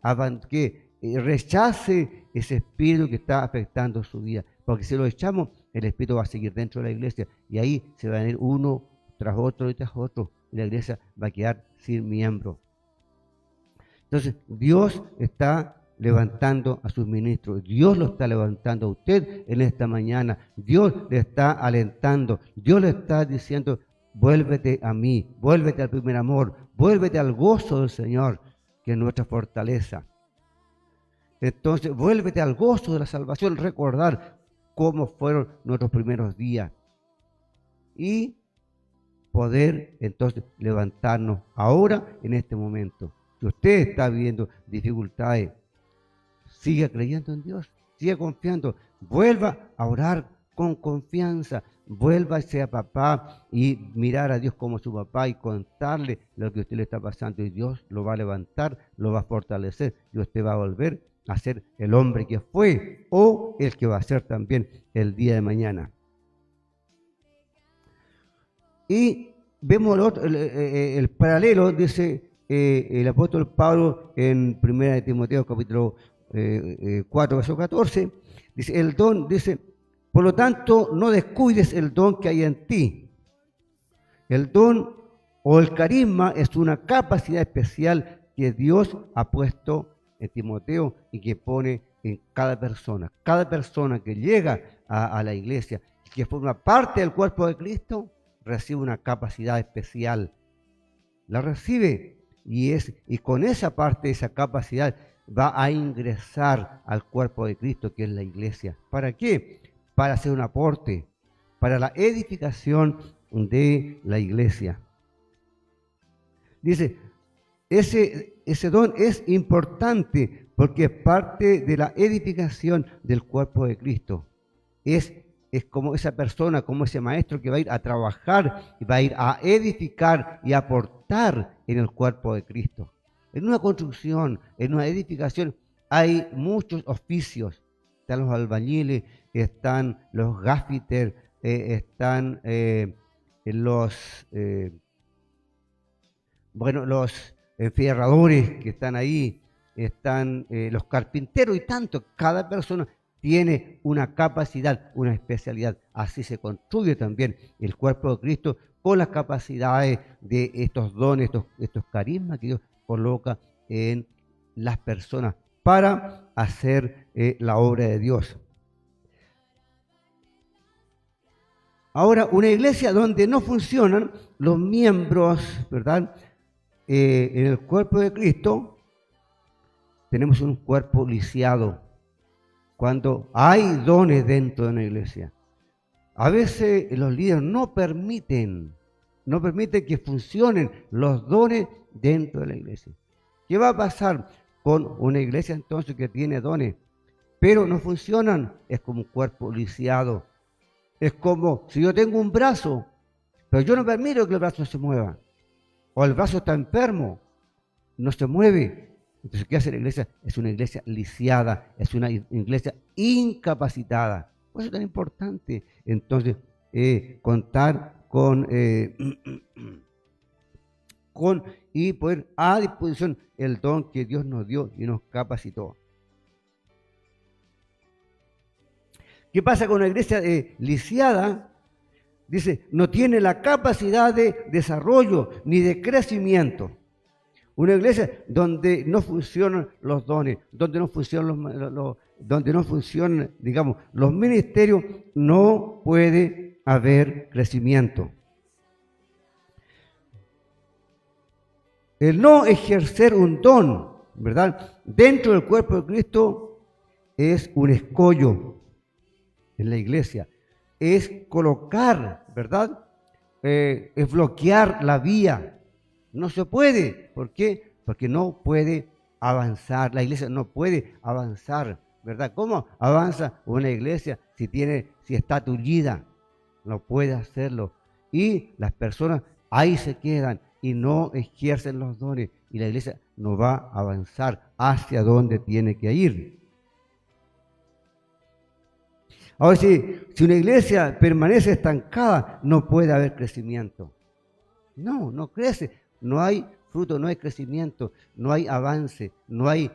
rechace ese espíritu que está afectando su vida. Porque si lo echamos, el espíritu va a seguir dentro de la iglesia y ahí se va a ir uno tras otro y tras otro y la iglesia va a quedar sin miembros. Entonces, Dios está levantando a sus ministros. Dios lo está levantando a usted en esta mañana. Dios le está alentando. Dios le está diciendo, vuélvete a mí, vuélvete al primer amor, vuélvete al gozo del Señor, que es nuestra fortaleza. Entonces, vuélvete al gozo de la salvación, recordar cómo fueron nuestros primeros días. Y poder entonces levantarnos ahora en este momento. Si usted está viviendo dificultades, siga creyendo en Dios, siga confiando, vuelva a orar con confianza, vuélvase a papá y mirar a Dios como su papá y contarle lo que a usted le está pasando y Dios lo va a levantar, lo va a fortalecer y usted va a volver a ser el hombre que fue o el que va a ser también el día de mañana. Y vemos el paralelo, dice el apóstol Pablo en 1 Timoteo capítulo 4, verso 14, dice, el don, dice, por lo tanto, no descuides el don que hay en ti. El don o el carisma es una capacidad especial que Dios ha puesto en Timoteo y que pone en cada persona. Cada persona que llega a la iglesia y que forma parte del cuerpo de Cristo, recibe una capacidad especial. La recibe y con esa parte, esa capacidad, va a ingresar al cuerpo de Cristo, que es la iglesia. ¿Para qué? Para hacer un aporte, para la edificación de la iglesia. Dice, ese don es importante porque es parte de la edificación del cuerpo de Cristo. Es como esa persona, como ese maestro que va a ir a trabajar y va a ir a edificar y aportar en el cuerpo de Cristo. En una construcción, en una edificación, hay muchos oficios. Están los albañiles, están los gaffiters, están los enfierradores que están ahí, están los carpinteros y tanto. Cada persona tiene una capacidad, una especialidad. Así se construye también el cuerpo de Cristo con las capacidades de estos dones, estos carismas que Dios coloca en las personas para hacer la obra de Dios. Ahora, una iglesia donde no funcionan los miembros, ¿verdad? En el cuerpo de Cristo tenemos un cuerpo lisiado. Cuando hay dones dentro de una iglesia, a veces los líderes no permiten que funcionen los dones dentro de la iglesia. ¿Qué va a pasar con una iglesia entonces que tiene dones, pero no funcionan? Es como un cuerpo lisiado. Es como si yo tengo un brazo, pero yo no permito que el brazo se mueva. O el brazo está enfermo, no se mueve. Entonces, ¿qué hace la iglesia? Es una iglesia lisiada, es una iglesia incapacitada. Por eso es tan importante, entonces, contar con y poner a disposición el don que Dios nos dio y nos capacitó. ¿Qué pasa con una iglesia lisiada? Dice, no tiene la capacidad de desarrollo ni de crecimiento. Una iglesia donde no funcionan los dones, donde no funcionan, digamos, los ministerios, no puede haber crecimiento. El no ejercer un don, ¿verdad?, dentro del cuerpo de Cristo es un escollo en la iglesia. Es colocar, ¿verdad?, es bloquear la vía. No se puede. ¿Por qué? Porque no puede avanzar. La iglesia no puede avanzar, ¿verdad? ¿Cómo avanza una iglesia si está tullida? No puede hacerlo. Y las personas ahí se quedan y no ejercen los dones. Y la iglesia no va a avanzar hacia donde tiene que ir. Ahora, si una iglesia permanece estancada, no puede haber crecimiento. No crece. No hay fruto, no hay crecimiento, no hay avance, no hay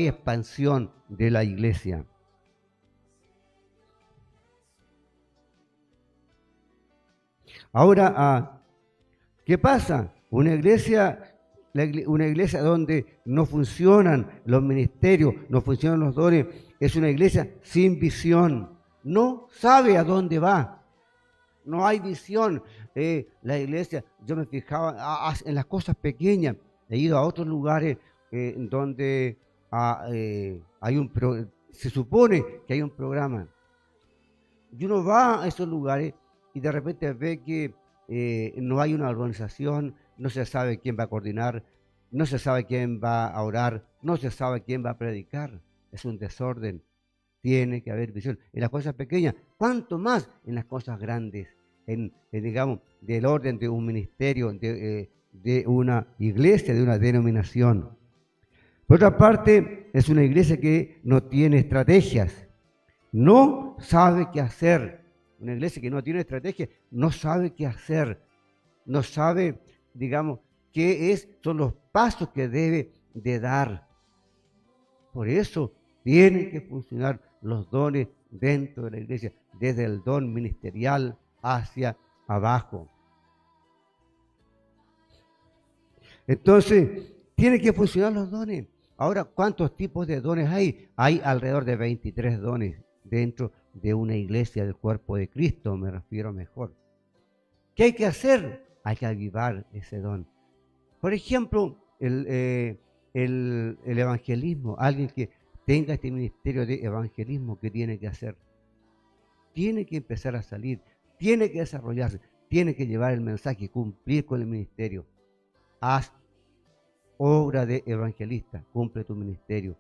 expansión de la iglesia. Ahora, ¿qué pasa? Una iglesia donde no funcionan los ministerios, no funcionan los dones, es una iglesia sin visión. No sabe a dónde va. No hay visión. La iglesia, yo me fijaba en las cosas pequeñas. He ido a otros lugares donde se supone que hay un programa. Y uno va a esos lugares y de repente ve que no hay una organización, no se sabe quién va a coordinar, no se sabe quién va a orar, no se sabe quién va a predicar. Es un desorden. Tiene que haber visión. En las cosas pequeñas, ¿cuánto más en las cosas grandes? Digamos, del orden de un ministerio, de una iglesia, de una denominación. Por otra parte, es una iglesia que no tiene estrategias. No sabe qué hacer. Una iglesia que no tiene estrategia, no sabe qué hacer. No sabe, digamos, son los pasos que debe de dar. Por eso tienen que funcionar los dones dentro de la iglesia, desde el don ministerial hacia abajo. Entonces, tienen que funcionar los dones. Ahora, ¿cuántos tipos de dones hay? Hay alrededor de 23 dones dentro de una iglesia del cuerpo de Cristo, me refiero mejor. ¿Qué hay que hacer? Hay que avivar ese don. Por ejemplo, el evangelismo, alguien que tenga este ministerio de evangelismo, ¿qué tiene que hacer? Tiene que empezar a salir, tiene que desarrollarse, tiene que llevar el mensaje, cumplir con el ministerio. Haz obra de evangelista, cumple tu ministerio.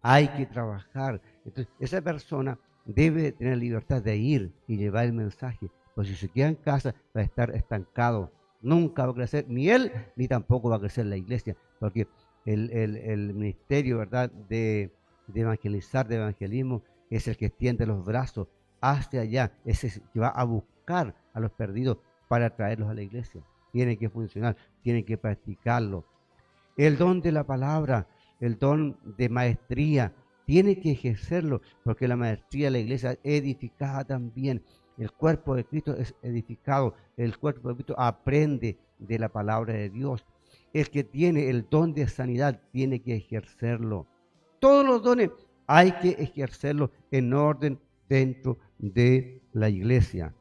Hay que trabajar. Entonces, esa persona debe tener libertad de ir y llevar el mensaje, porque si se queda en casa va a estar estancado. Nunca va a crecer ni él, ni tampoco va a crecer la iglesia, porque el ministerio, ¿verdad?, de evangelizar, de evangelismo, es el que extiende los brazos hacia allá, es el que va a buscar a los perdidos para traerlos a la iglesia. Tiene que funcionar, tiene que practicarlo. El don de la palabra, el don de maestría, tiene que ejercerlo, porque la maestría de la iglesia es edificada también. El cuerpo de Cristo es edificado, el cuerpo de Cristo aprende de la palabra de Dios. El que tiene el don de sanidad tiene que ejercerlo. Todos los dones hay que ejercerlos en orden dentro de la iglesia.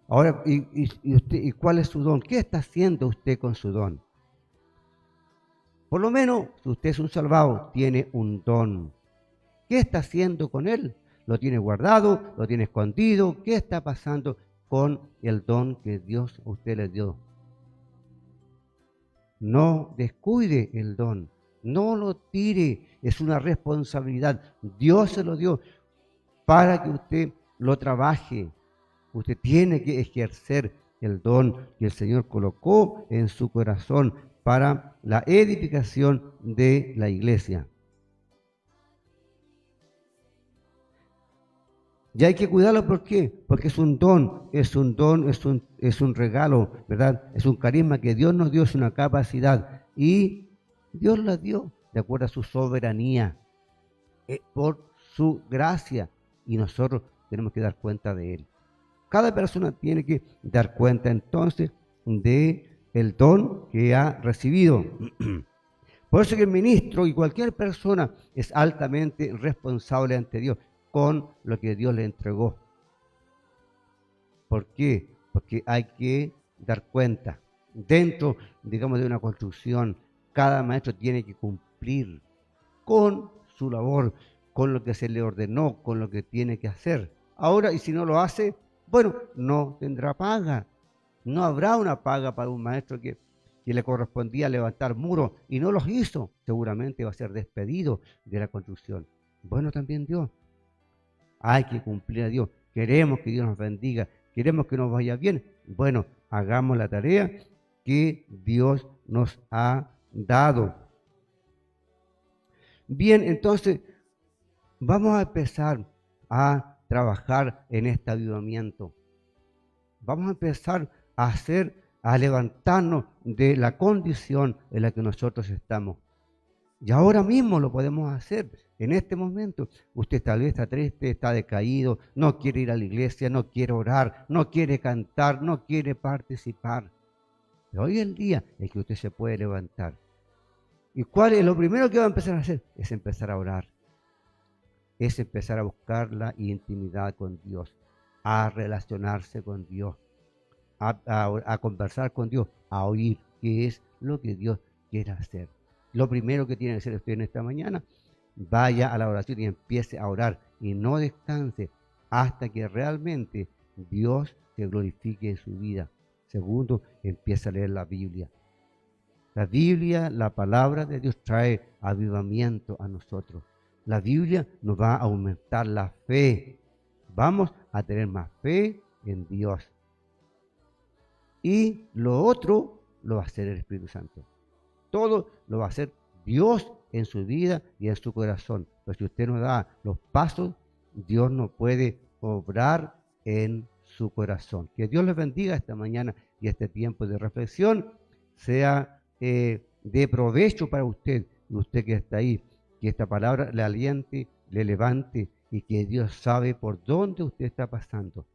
Ahora, ¿y cuál es su don? ¿Qué está haciendo usted con su don? Por lo menos, si usted es un salvado, tiene un don. ¿Qué está haciendo con él? ¿Lo tiene guardado? ¿Lo tiene escondido? ¿Qué está pasando con el don que Dios a usted le dio? No descuide el don. No lo tire. Es una responsabilidad. Dios se lo dio para que usted lo trabaje. Usted tiene que ejercer el don que el Señor colocó en su corazón para la edificación de la iglesia. Y hay que cuidarlo, ¿por qué? Porque es un don, es un regalo, ¿verdad? Es un carisma que Dios nos dio, es una capacidad. Y Dios la dio de acuerdo a su soberanía, por su gracia. Y nosotros tenemos que dar cuenta de él. Cada persona tiene que dar cuenta entonces de el don que ha recibido. Por eso que el ministro y cualquier persona es altamente responsable ante Dios con lo que Dios le entregó. ¿Por qué? Porque hay que dar cuenta. Dentro, digamos, de una construcción, cada maestro tiene que cumplir con su labor, con lo que se le ordenó, con lo que tiene que hacer. Ahora, y si no lo hace, bueno, no tendrá paga. No habrá una paga para un maestro que le correspondía levantar muros y no los hizo. Seguramente va a ser despedido de la construcción. Bueno, también Dios. Hay que cumplir a Dios. Queremos que Dios nos bendiga. Queremos que nos vaya bien. Bueno, hagamos la tarea que Dios nos ha dado. Bien, entonces vamos a empezar a trabajar en este avivamiento. Vamos a empezar a levantarnos de la condición en la que nosotros estamos. Y ahora mismo lo podemos hacer. En este momento, usted tal vez está triste, está decaído, no quiere ir a la iglesia, no quiere orar, no quiere cantar, no quiere participar. Pero hoy es el día en que usted se puede levantar. ¿Y cuál es lo primero que va a empezar a hacer? Es empezar a orar. Es empezar a buscar la intimidad con Dios, a relacionarse con Dios, a conversar con Dios, a oír qué es lo que Dios quiere hacer. Lo primero que tiene que hacer usted en esta mañana, vaya a la oración y empiece a orar y no descanse hasta que realmente Dios se glorifique en su vida. Segundo, empiece a leer la Biblia. La Biblia, la palabra de Dios trae avivamiento a nosotros. La Biblia nos va a aumentar la fe. Vamos a tener más fe en Dios. Y lo otro lo va a hacer el Espíritu Santo. Todo lo va a hacer Dios en su vida y en su corazón. Pero si usted no da los pasos, Dios no puede obrar en su corazón. Que Dios les bendiga esta mañana y este tiempo de reflexión sea de provecho para usted y usted que está ahí. Que esta palabra le aliente, le levante y que Dios sabe por dónde usted está pasando.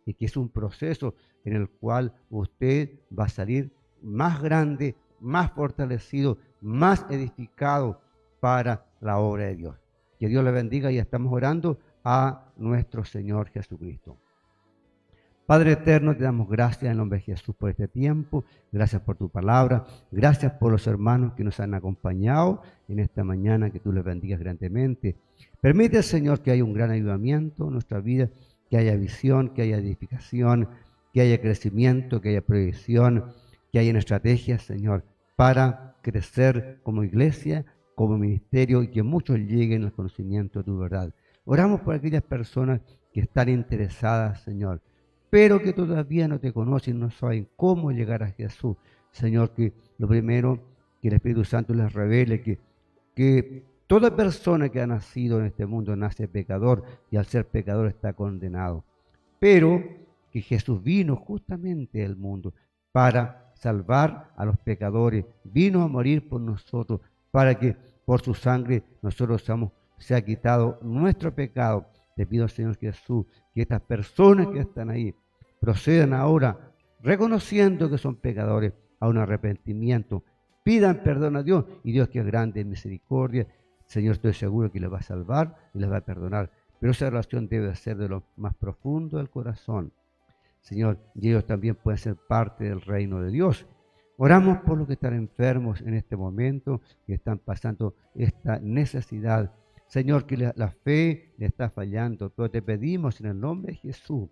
Y que es un proceso en el cual usted va a salir más grande, más fortalecido, más edificado para la obra de Dios. Que Dios le bendiga y estamos orando a nuestro Señor Jesucristo. Padre eterno, te damos gracias en nombre de Jesús por este tiempo, gracias por tu palabra, gracias por los hermanos que nos han acompañado en esta mañana, que tú les bendigas grandemente. Permite, Señor, que haya un gran avivamiento en nuestra vida, que haya visión, que haya edificación, que haya crecimiento, que haya proyección, que haya estrategias, Señor, para crecer como iglesia, como ministerio y que muchos lleguen al conocimiento de tu verdad. Oramos por aquellas personas que están interesadas, Señor, pero que todavía no te conocen, no saben cómo llegar a Jesús. Señor, que lo primero, que el Espíritu Santo les revele que toda persona que ha nacido en este mundo nace pecador y al ser pecador está condenado. Pero que Jesús vino justamente al mundo para salvar a los pecadores, vino a morir por nosotros, para que por su sangre nosotros sea quitado nuestro pecado. Te pido, Señor Jesús, que estas personas que están ahí procedan ahora, reconociendo que son pecadores, a un arrepentimiento. Pidan perdón a Dios y Dios, que es grande en misericordia, Señor, estoy seguro que les va a salvar y les va a perdonar. Pero esa relación debe ser de lo más profundo del corazón, Señor, y ellos también pueden ser parte del reino de Dios. Oramos por los que están enfermos en este momento, que están pasando esta necesidad. Señor, que la fe le está fallando, pero te pedimos en el nombre de Jesús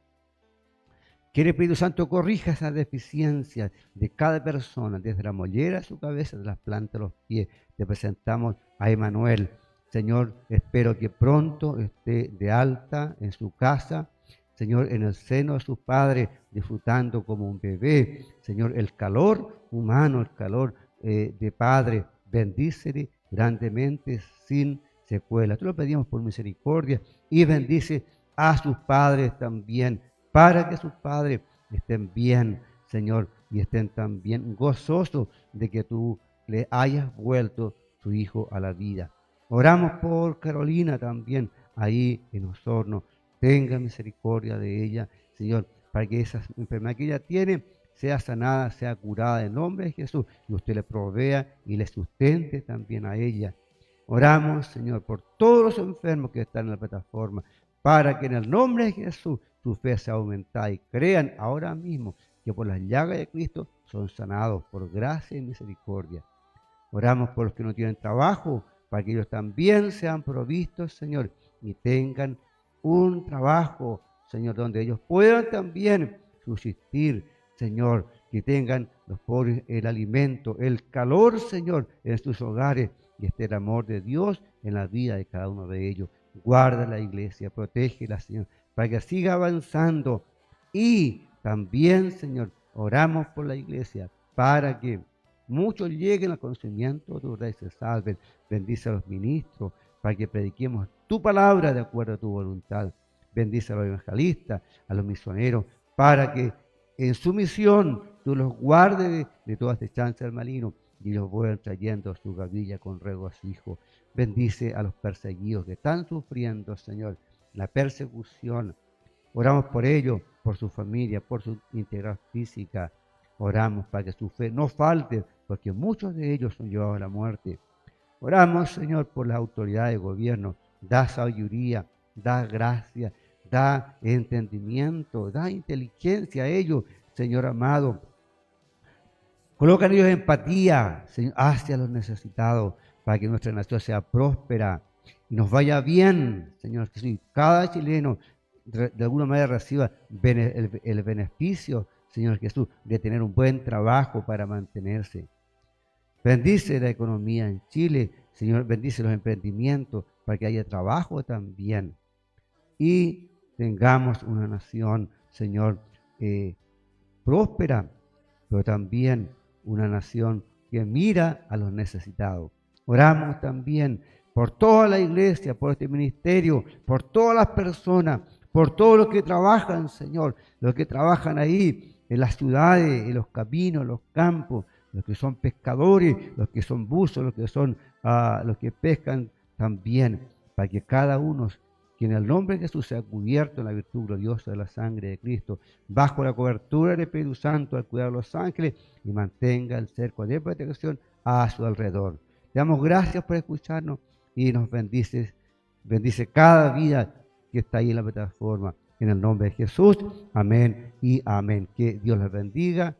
que el Espíritu Santo corrija esa deficiencia de cada persona, desde la mollera de su cabeza, de las plantas de los pies. Te presentamos a Emanuel. Señor, espero que pronto esté de alta en su casa, Señor, en el seno de su padre, disfrutando como un bebé. Señor, el calor humano, el calor de padre, bendícele grandemente sin secuela. Te lo pedimos por misericordia y bendice a sus padres también, para que sus padres estén bien, Señor, y estén también gozosos de que tú le hayas vuelto su hijo a la vida. Oramos por Carolina también, ahí en Osorno. Tenga misericordia de ella, Señor, para que esa enfermedad que ella tiene sea sanada, sea curada en nombre de Jesús, y usted le provea y le sustente también a ella. Oramos, Señor, por todos los enfermos que están en la plataforma, para que en el nombre de Jesús su fe sea aumentada y crean ahora mismo que por las llagas de Cristo son sanados por gracia y misericordia. Oramos por los que no tienen trabajo, para que ellos también sean provistos, Señor, y tengan un trabajo, Señor, donde ellos puedan también subsistir, Señor, que tengan los pobres el alimento, el calor, Señor, en sus hogares, y esté el amor de Dios en la vida de cada uno de ellos. Guarda la iglesia, protégela, Señor, para que siga avanzando. Y también, Señor, oramos por la iglesia para que muchos lleguen al conocimiento de tu verdad y se salven. Bendice a los ministros para que prediquemos tu palabra de acuerdo a tu voluntad. Bendice a los evangelistas, a los misioneros, para que en su misión tú los guardes de toda acechanza del maligno y los vuelvan trayendo a su gavilla con regocijo. Bendice a los perseguidos que están sufriendo, Señor, la persecución. Oramos por ellos, por su familia, por su integridad física. Oramos para que su fe no falte, porque muchos de ellos son llevados a la muerte. Oramos, Señor, por las autoridades de gobierno. Da sabiduría, da gracia, da entendimiento, da inteligencia a ellos, Señor amado. Coloca en ellos empatía, Señor, hacia los necesitados, para que nuestra nación sea próspera y nos vaya bien, Señor Jesús. Cada chileno de alguna manera reciba el beneficio, Señor Jesús, de tener un buen trabajo para mantenerse. Bendice la economía en Chile, Señor, bendice los emprendimientos para que haya trabajo también. Y tengamos una nación, Señor, próspera, pero también una nación que mira a los necesitados. Oramos también por toda la iglesia, por este ministerio, por todas las personas, por todos los que trabajan, Señor, los que trabajan ahí en las ciudades, en los caminos, los campos, los que son pescadores, los que son buzos, los que son los que pescan también, para que cada uno, que en el nombre de Jesús sea cubierto en la virtud gloriosa de la sangre de Cristo, bajo la cobertura del Espíritu Santo, al cuidado de los ángeles, y mantenga el cerco de protección a su alrededor. Te damos gracias por escucharnos y nos bendice cada vida que está ahí en la plataforma. En el nombre de Jesús, amén y amén. Que Dios les bendiga